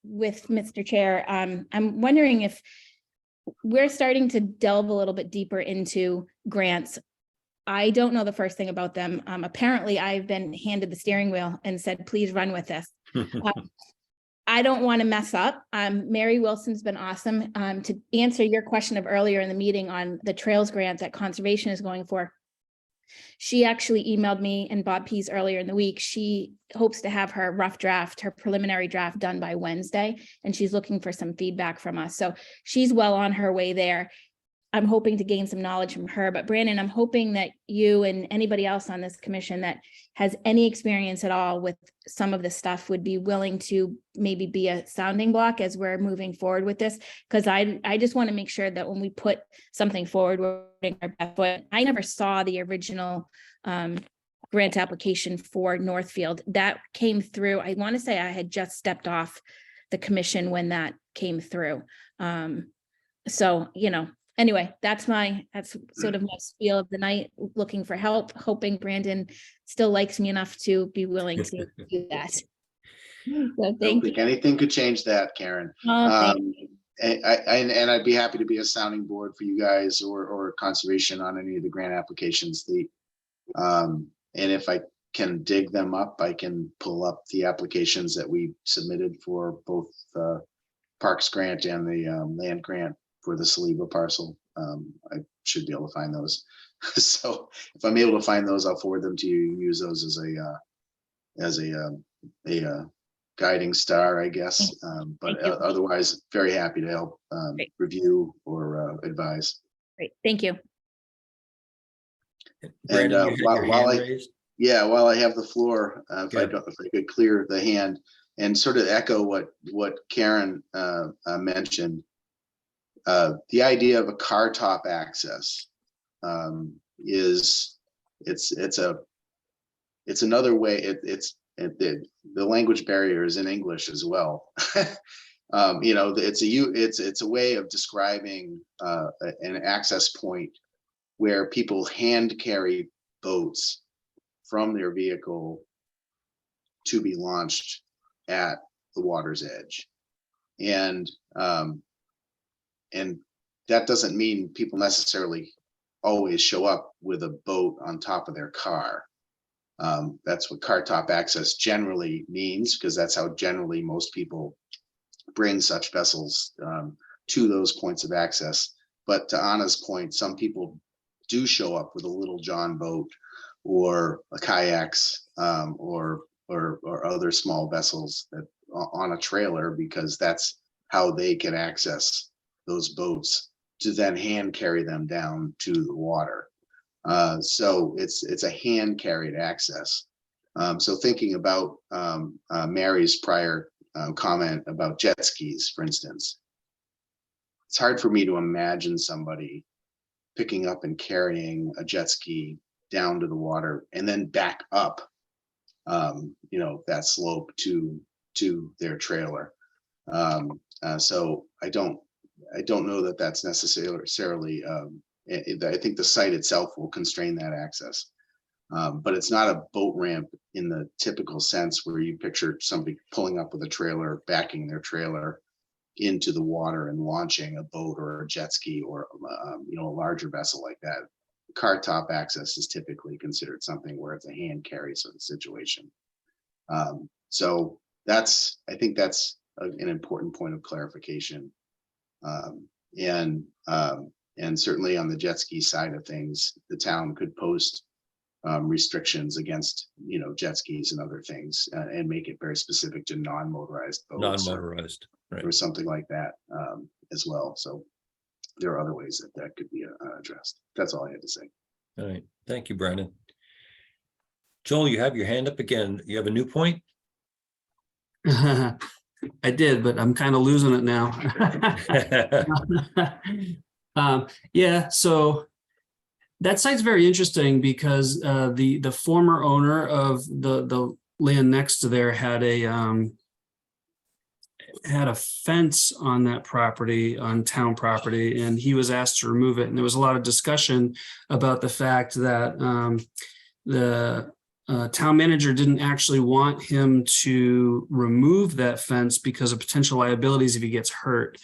Mr. Chair, I'm wondering if we're starting to delve a little bit deeper into grants. I don't know the first thing about them. Apparently I've been handed the steering wheel and said, please run with this. I don't want to mess up. Mary Wilson's been awesome to answer your question of earlier in the meeting on the trails grant that conservation is going for. She actually emailed me and Bob Pease earlier in the week. She hopes to have her rough draft, her preliminary draft done by Wednesday, and she's looking for some feedback from us. So she's well on her way there. I'm hoping to gain some knowledge from her, but Brandon, I'm hoping that you and anybody else on this commission that has any experience at all with some of this stuff would be willing to maybe be a sounding block as we're moving forward with this. Because I just want to make sure that when we put something forward, we're putting our best foot. I never saw the original grant application for Northfield. That came through. I want to say I had just stepped off the commission when that came through. So, you know, anyway, that's sort of my spiel of the night, looking for help, hoping Brandon still likes me enough to be willing to do that. So I don't thank think you. anything could change that, Karen. Thank you. And I'd be happy to be a sounding board for you guys or conservation on any of the grant applications. And if I can dig them up, I can pull up the applications that we submitted for both the Parks grant and the land grant for the Saliba parcel. I should be able to find those. So if I'm able to find those, I'll forward them to you. You can use those as a guiding star, I guess. But Thank you. otherwise, very happy to help Great. review or advise. Great, thank you. Brandon, you had your while hand I- raised? Yeah, while I have the floor, if I Good. could clear the hand and sort of echo what Karen mentioned. The idea of a car top access it's another way. The language barrier is in English as well. You know, it's a way of describing an access point where people hand carry boats from their vehicle to be launched at the water's edge. And that doesn't mean people necessarily always show up with a boat on top of their car. That's what car top access generally means, because that's how generally most people bring such vessels to those points of access. But to Anna's point, some people do show up with a little John boat or a kayaks or other small vessels that on a trailer, because that's how they can access those boats to then hand carry them down to the water. So it's a hand carried access. So thinking about Mary's prior comment about jet skis, for instance, it's hard for me to imagine somebody picking up and carrying a jet ski down to the water and then back up, you know, that slope to their trailer. So I don't know that that's necessarily. I think the site itself will constrain that access, but it's not a boat ramp in the typical sense where you picture somebody pulling up with a trailer, backing their trailer into the water and launching a boat or a jet ski or you know, a larger vessel like that. Car top access is typically considered something where it's a hand carry sort of situation. So I think that's an important point of clarification. And certainly on the jet ski side of things, the town could post restrictions against, you know, jet skis and other things and make it very specific to non-motorized boats Non-motorized, right? or something like that as well. So there are other ways that could be addressed. That's all I had to say. All right, thank you, Brandon. Joel, you have your hand up again. You have a new point? I did, but I'm kind of losing it now. Yeah, so That site's very interesting because the former owner of the land next to there had a fence on that property, on town property, and he was asked to remove it. And there was a lot of discussion about the fact that the town manager didn't actually want him to remove that fence because of potential liabilities if he gets hurt.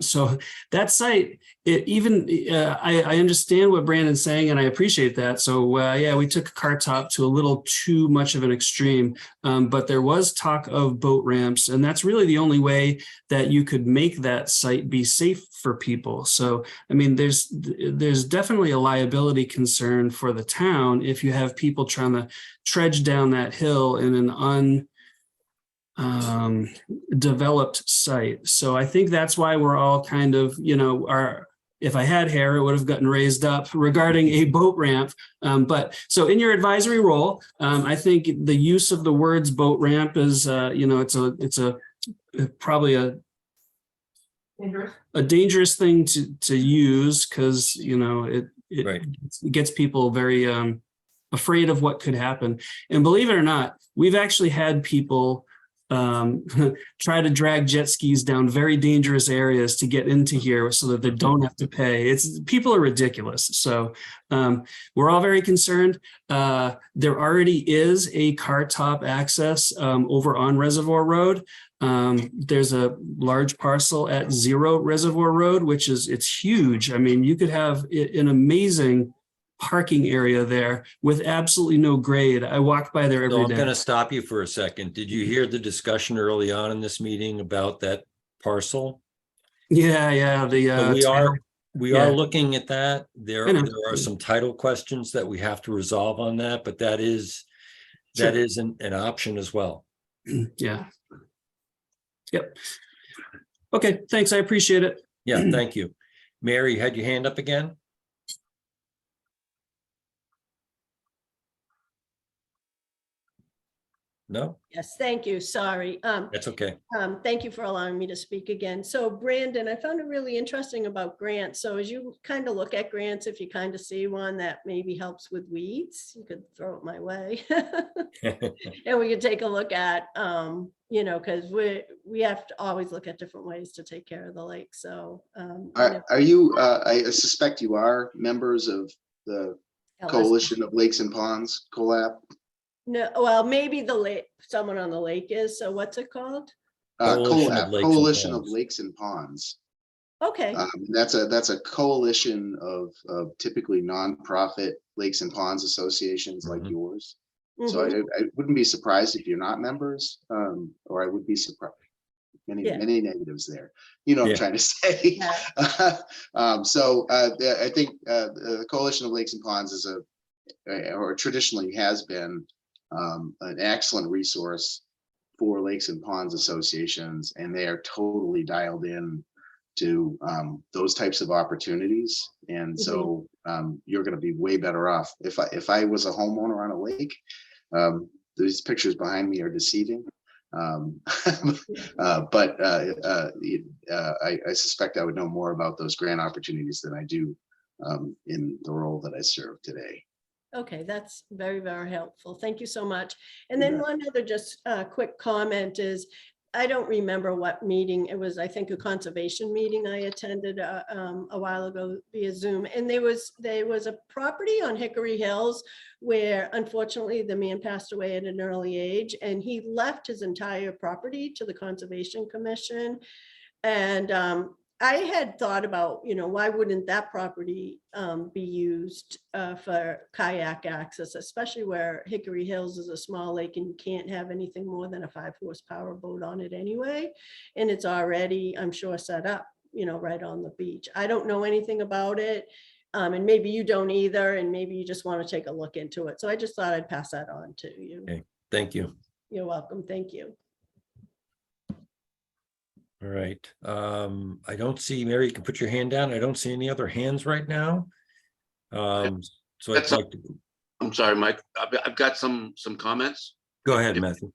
So that site, I understand what Brandon's saying, and I appreciate that. So yeah, we took a car top to a little too much of an extreme, but there was talk of boat ramps, and that's really the only way that you could make that site be safe for people. So, I mean, there's definitely a liability concern for the town if you have people trying to trudge down that hill in an undeveloped site. So I think that's why we're all kind of, if I had hair, it would have gotten raised up regarding a boat ramp. But so in your advisory role, I think the use of the words boat ramp is, it's probably a dangerous thing to use because, it Right. gets people very afraid of what could happen. And believe it or not, we've actually had people try to drag jet skis down very dangerous areas to get into here so that they don't have to pay. People are ridiculous. So we're all very concerned. There already is a car top access over on Reservoir Road. There's a large parcel at 0 Reservoir Road, it's huge. I mean, you could have an amazing parking area there with absolutely no grade. I walk by there So every I'm day. going to stop you for a second. Did you hear the discussion early on in this meeting about that parcel? Yeah. So we yeah. are looking at that. There I know. are some title questions that we have to resolve on that, but that is Sure. an option as well. Yeah. Yep. Okay, thanks. I appreciate it. Yeah, thank you. Mary, you had your hand up again? No, Yes, thank you. Sorry. that's okay. Thank you for allowing me to speak again. So Brandon, I found it really interesting about grants. So as you kind of look at grants, if you kind of see one that maybe helps with weeds, you could throw it my way. And we could take a look at, because we have to always look at different ways to take care of the lake. So Are you, I suspect you are members of the Coalition of Lakes and Ponds, COLAP? No, well, maybe the lake, someone on the lake is. So what's it called? Coalition of COLAP, Lakes and Coalition of Ponds. Lakes and Ponds. Okay. That's a coalition of typically nonprofit lakes and ponds associations like Mhm. yours. So Mhm. I wouldn't be surprised if you're not members, or I would be surprised. Yeah. Many negatives there. You know what I'm Yeah. trying to say. Yeah. I think the Coalition of Lakes and Ponds is or traditionally has been an excellent resource for lakes and ponds associations, and they are totally dialed in to those types of opportunities. And so you're going to be way better off. If I was a homeowner on a lake, these pictures behind me are deceiving. But I suspect I would know more about those grant opportunities than I do in the role that I serve today. Okay, that's very, very helpful. Thank you so much. And You then bet. one other just quick comment is, I don't remember what meeting it was. I think a conservation meeting I attended a while ago via Zoom. And there was a property on Hickory Hills where unfortunately the man passed away at an early age, and he left his entire property to the Conservation Commission. And I had thought about, why wouldn't that property be used for kayak access, especially where Hickory Hills is a small lake and you can't have anything more than a 5-horsepower boat on it anyway. And it's already, I'm sure, set up, right on the beach. I don't know anything about it. And maybe you don't either, and maybe you just want to take a look into it. So I just thought I'd pass that on to you. Okay, thank you. You're welcome. Thank you. All right. I don't see, Mary, you can put your hand down. I don't see any other hands right now. So I'd That's like to, I'm sorry, Mike. I've got some comments. go ahead, Matthew.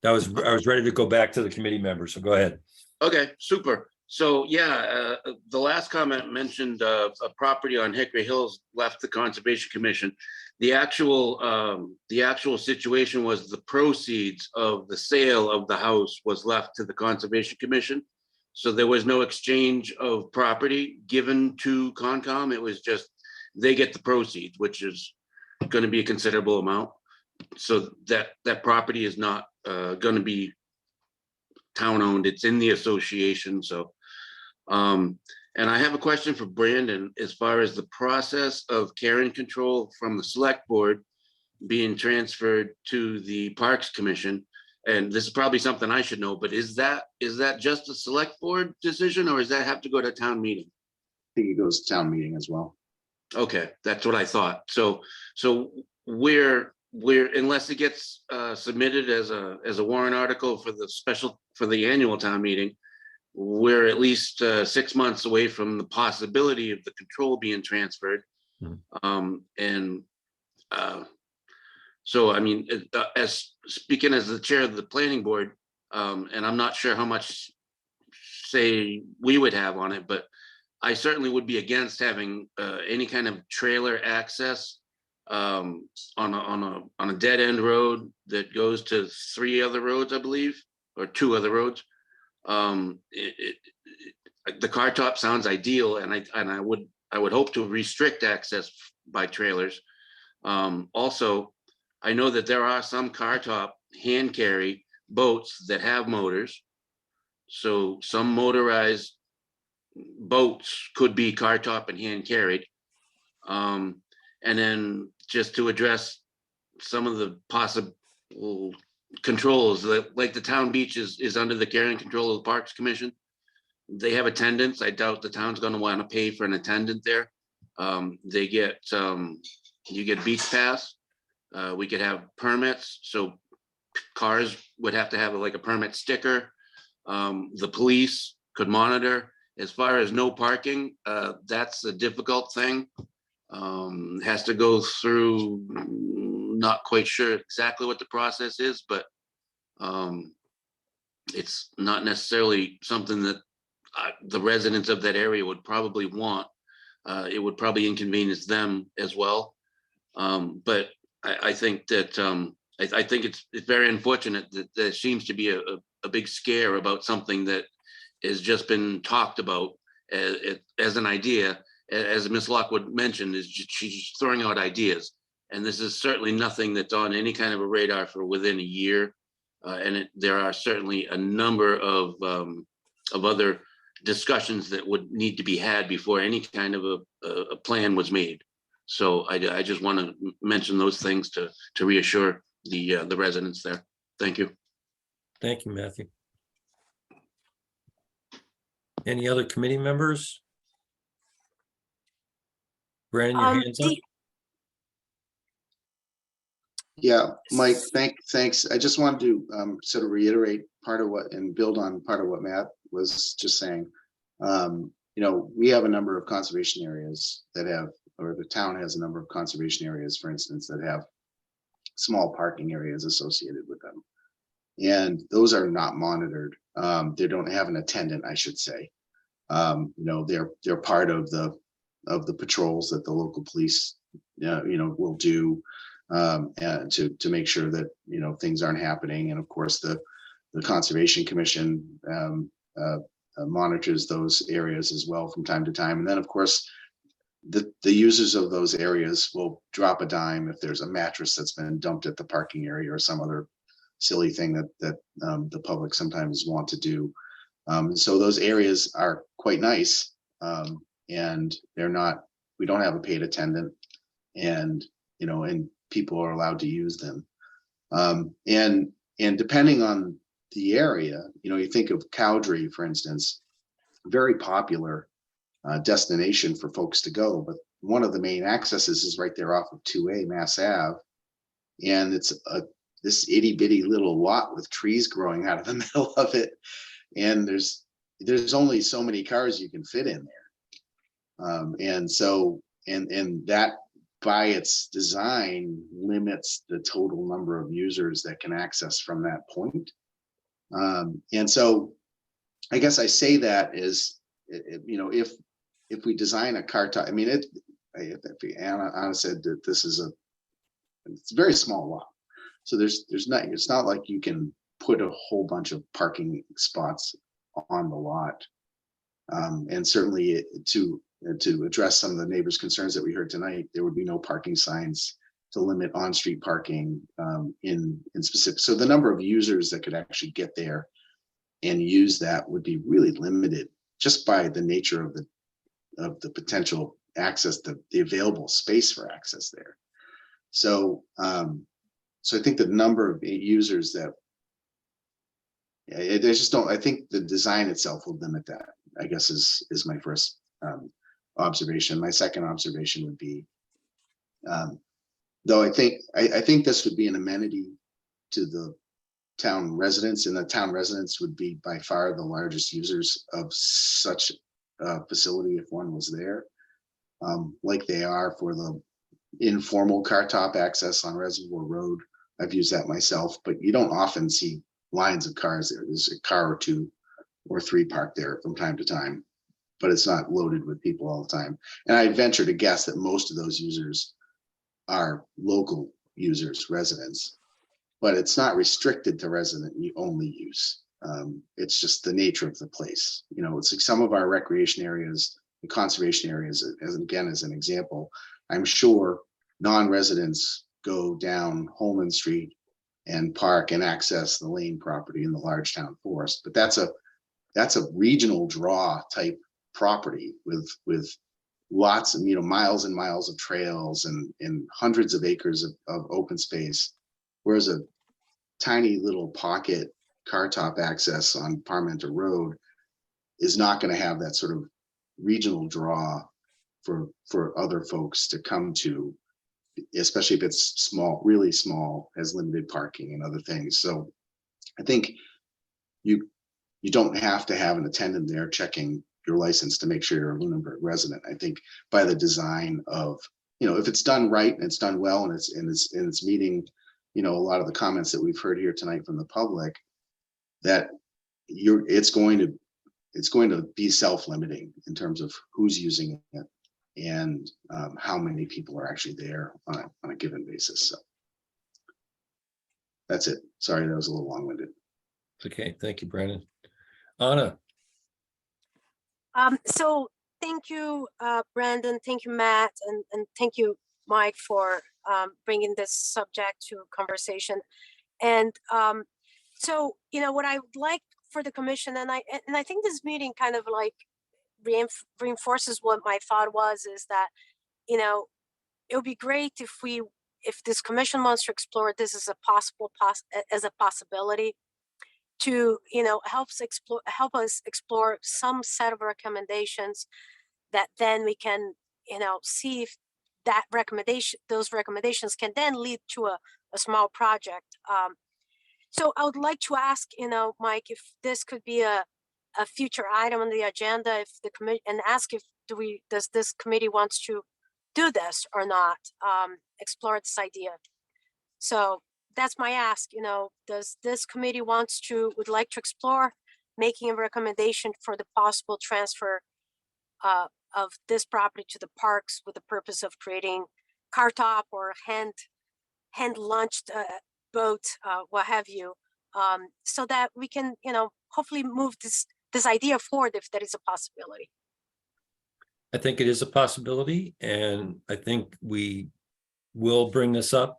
I was ready to go back to the committee members, so go ahead. Okay, super. So, yeah, the last comment mentioned a property on Hickory Hills left the Conservation Commission. The actual situation was the proceeds of the sale of the house was left to the Conservation Commission. So there was no exchange of property given to Concom. It was just, they get the proceeds, which is going to be a considerable amount. So that property is not going to be town owned. It's in the association. So, and I have a question for Brandon as far as the process of care and control from the select board being transferred to the Parks Commission. And this is probably something I should know, but is that just a select board decision, or does that have to go to town meeting? I think it goes to town meeting as well. Okay, that's what I thought. So we're unless it gets submitted as a warrant article for the annual town meeting, we're at least 6 months away from the possibility of the control being transferred. So I mean, as speaking as the chair of the planning board, and I'm not sure how much say we would have on it, but I certainly would be against having any kind of trailer access on a dead end road that goes to 3 other roads, I believe, or 2 other roads. The car top sounds ideal, and I would hope to restrict access by trailers. Also, I know that there are some car top hand carry boats that have motors. So some motorized boats could be car top and hand carried. And then just to address some of the possible controls, like the town beach is under the care and control of the Parks Commission. They have attendants. I doubt the town's going to want to pay for an attendant there. They get you get beach pass. We could have permits, so cars would have to have like a permit sticker. The police could monitor. As far as no parking, that's a difficult thing. Has to go through, not quite sure exactly what the process is, but it's not necessarily something that the residents of that area would probably want. It would probably inconvenience them as well. But I think that I think it's very unfortunate that there seems to be a big scare about something that has just been talked about as an idea. As Ms. Lockwood mentioned, she's throwing out ideas, and this is certainly nothing that's on any kind of a radar for within a year. And there are certainly a number of other discussions that would need to be had before any kind of a plan was made. So I just want to mention those things to reassure the residents there. Thank you. Thank you, Matthew. Any other committee members? Brandon, your hands up. Yeah, Mike, thanks. I just wanted to sort of reiterate part of what and build on part of what Matt was just saying. You know, we have a number of conservation areas that have, or the town has a number of conservation areas, for instance, that have small parking areas associated with them. And those are not monitored. They don't have an attendant, I should say. You know, they're part of the patrols that the local police, you know, will do to make sure that, you know, things aren't happening. And of course, the Conservation Commission monitors those areas as well from time to time. And then, of course, the users of those areas will drop a dime if there's a mattress that's been dumped at the parking area or some other silly thing that the public sometimes want to do. So those areas are quite nice, and they're not. We don't have a paid attendant, and you know, and people are allowed to use them. And depending on the area, you know, you think of Cowdrey, for instance, very popular destination for folks to go, but one of the main accesses is right there off of 2A Mass Ave, and it's this itty bitty little lot with trees growing out of the middle of it, and there's only so many cars you can fit in there, and so and that by its design limits the total number of users that can access from that point, and so I guess I say that is, you know, if we design a car top, I mean, Anna said that this is it's a very small lot. So it's not like you can put a whole bunch of parking spots on the lot. And certainly to address some of the neighbors' concerns that we heard tonight, there would be no parking signs to limit on-street parking in specific. So the number of users that could actually get there and use that would be really limited just by the nature of the potential access, the available space for access there. So so I think the number of users that they just don't, I think the design itself will limit that, I guess is my first observation. My second observation would be, though I think this would be an amenity to the town residents, and the town residents would be by far the largest users of such a facility if one was there, like they are for the informal car top access on Reservoir Road. I've used that myself, but you don't often see lines of cars there. There's a car or two or three parked there from time to time, but it's not loaded with people all the time. And I venture to guess that most of those users are local users, residents, but it's not restricted to resident only use. It's just the nature of the place. You know, it's like some of our recreation areas and conservation areas, as an example, I'm sure non-residents go down Holman Street and park and access the Lane property in the large town forest, but that's a regional draw type property with lots of, you know, miles and miles of trails and hundreds of acres of open space, whereas a tiny little pocket car top access on Parmenter Road is not going to have that sort of regional draw for other folks to come to, especially if it's small, really small, has limited parking and other things. So I think you don't have to have an attendant there checking your license to make sure you're a Lunenburg resident. I think by the design of, you know, if it's done right and it's done well and it's meeting, you know, a lot of the comments that we've heard here tonight from the public, that it's going to be self-limiting in terms of who's using it and how many people are actually there on a given basis. So that's it. Sorry, that was a little long-winded. Okay, thank you, Brandon. Anna. So thank you, Brandon. Thank you, Matt, and thank you, Mike, for bringing this subject to conversation. And so, you know, what I would like for the commission, and I think this meeting kind of like reinforces what my thought was, is that, you know, it would be great if this commission wants to explore this as a possibility to, you know, help us explore some set of recommendations that then we can, you know, see if those recommendations can then lead to a small project. So I would like to ask, you know, Mike, if this could be a future item on the agenda, if the committee, and ask if does this committee wants to do this or not, explore this idea. So that's my ask, you know, does this committee would like to explore making a recommendation for the possible transfer of this property to the parks with the purpose of creating car top or hand launched boat, what have you, so that we can, you know, hopefully move this idea forward if that is a possibility. I think it is a possibility, and I think we will bring this up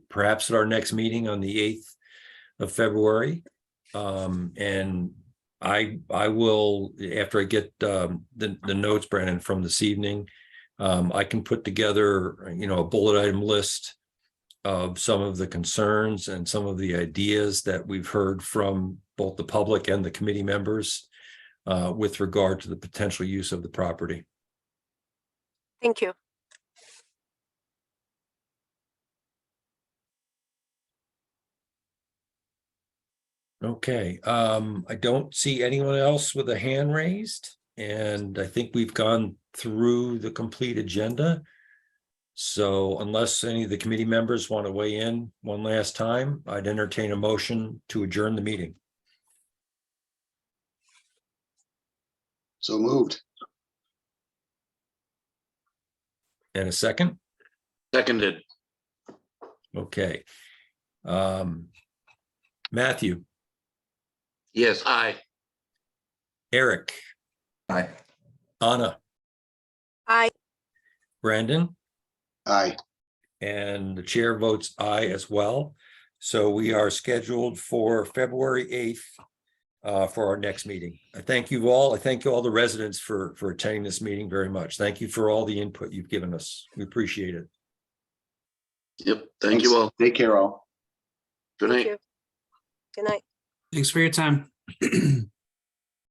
perhaps at our next meeting on the 8th of February. And I will, after I get the notes, Brandon, from this evening, I can put together, you know, a bullet item list of some of the concerns and some of the ideas that we've heard from both the public and the committee members with regard to the potential use of the property. Thank you. Okay, I don't see anyone else with a hand raised, and I think we've gone through the complete agenda. So unless any of the committee members want to weigh in one last time, I'd entertain a motion to adjourn the meeting. So moved. And a second? Seconded. Okay. Matthew, Yes, aye. Eric, Aye. Anna, I, Brandon, Aye. and the chair votes aye as well. So we are scheduled for February 8th for our next meeting. I thank you all. I thank all the residents for attending this meeting very much. Thank you for all the input you've given us. We appreciate it. Yep, thank you all. Take care all. Good thank night. you. Good night. Thanks for your time.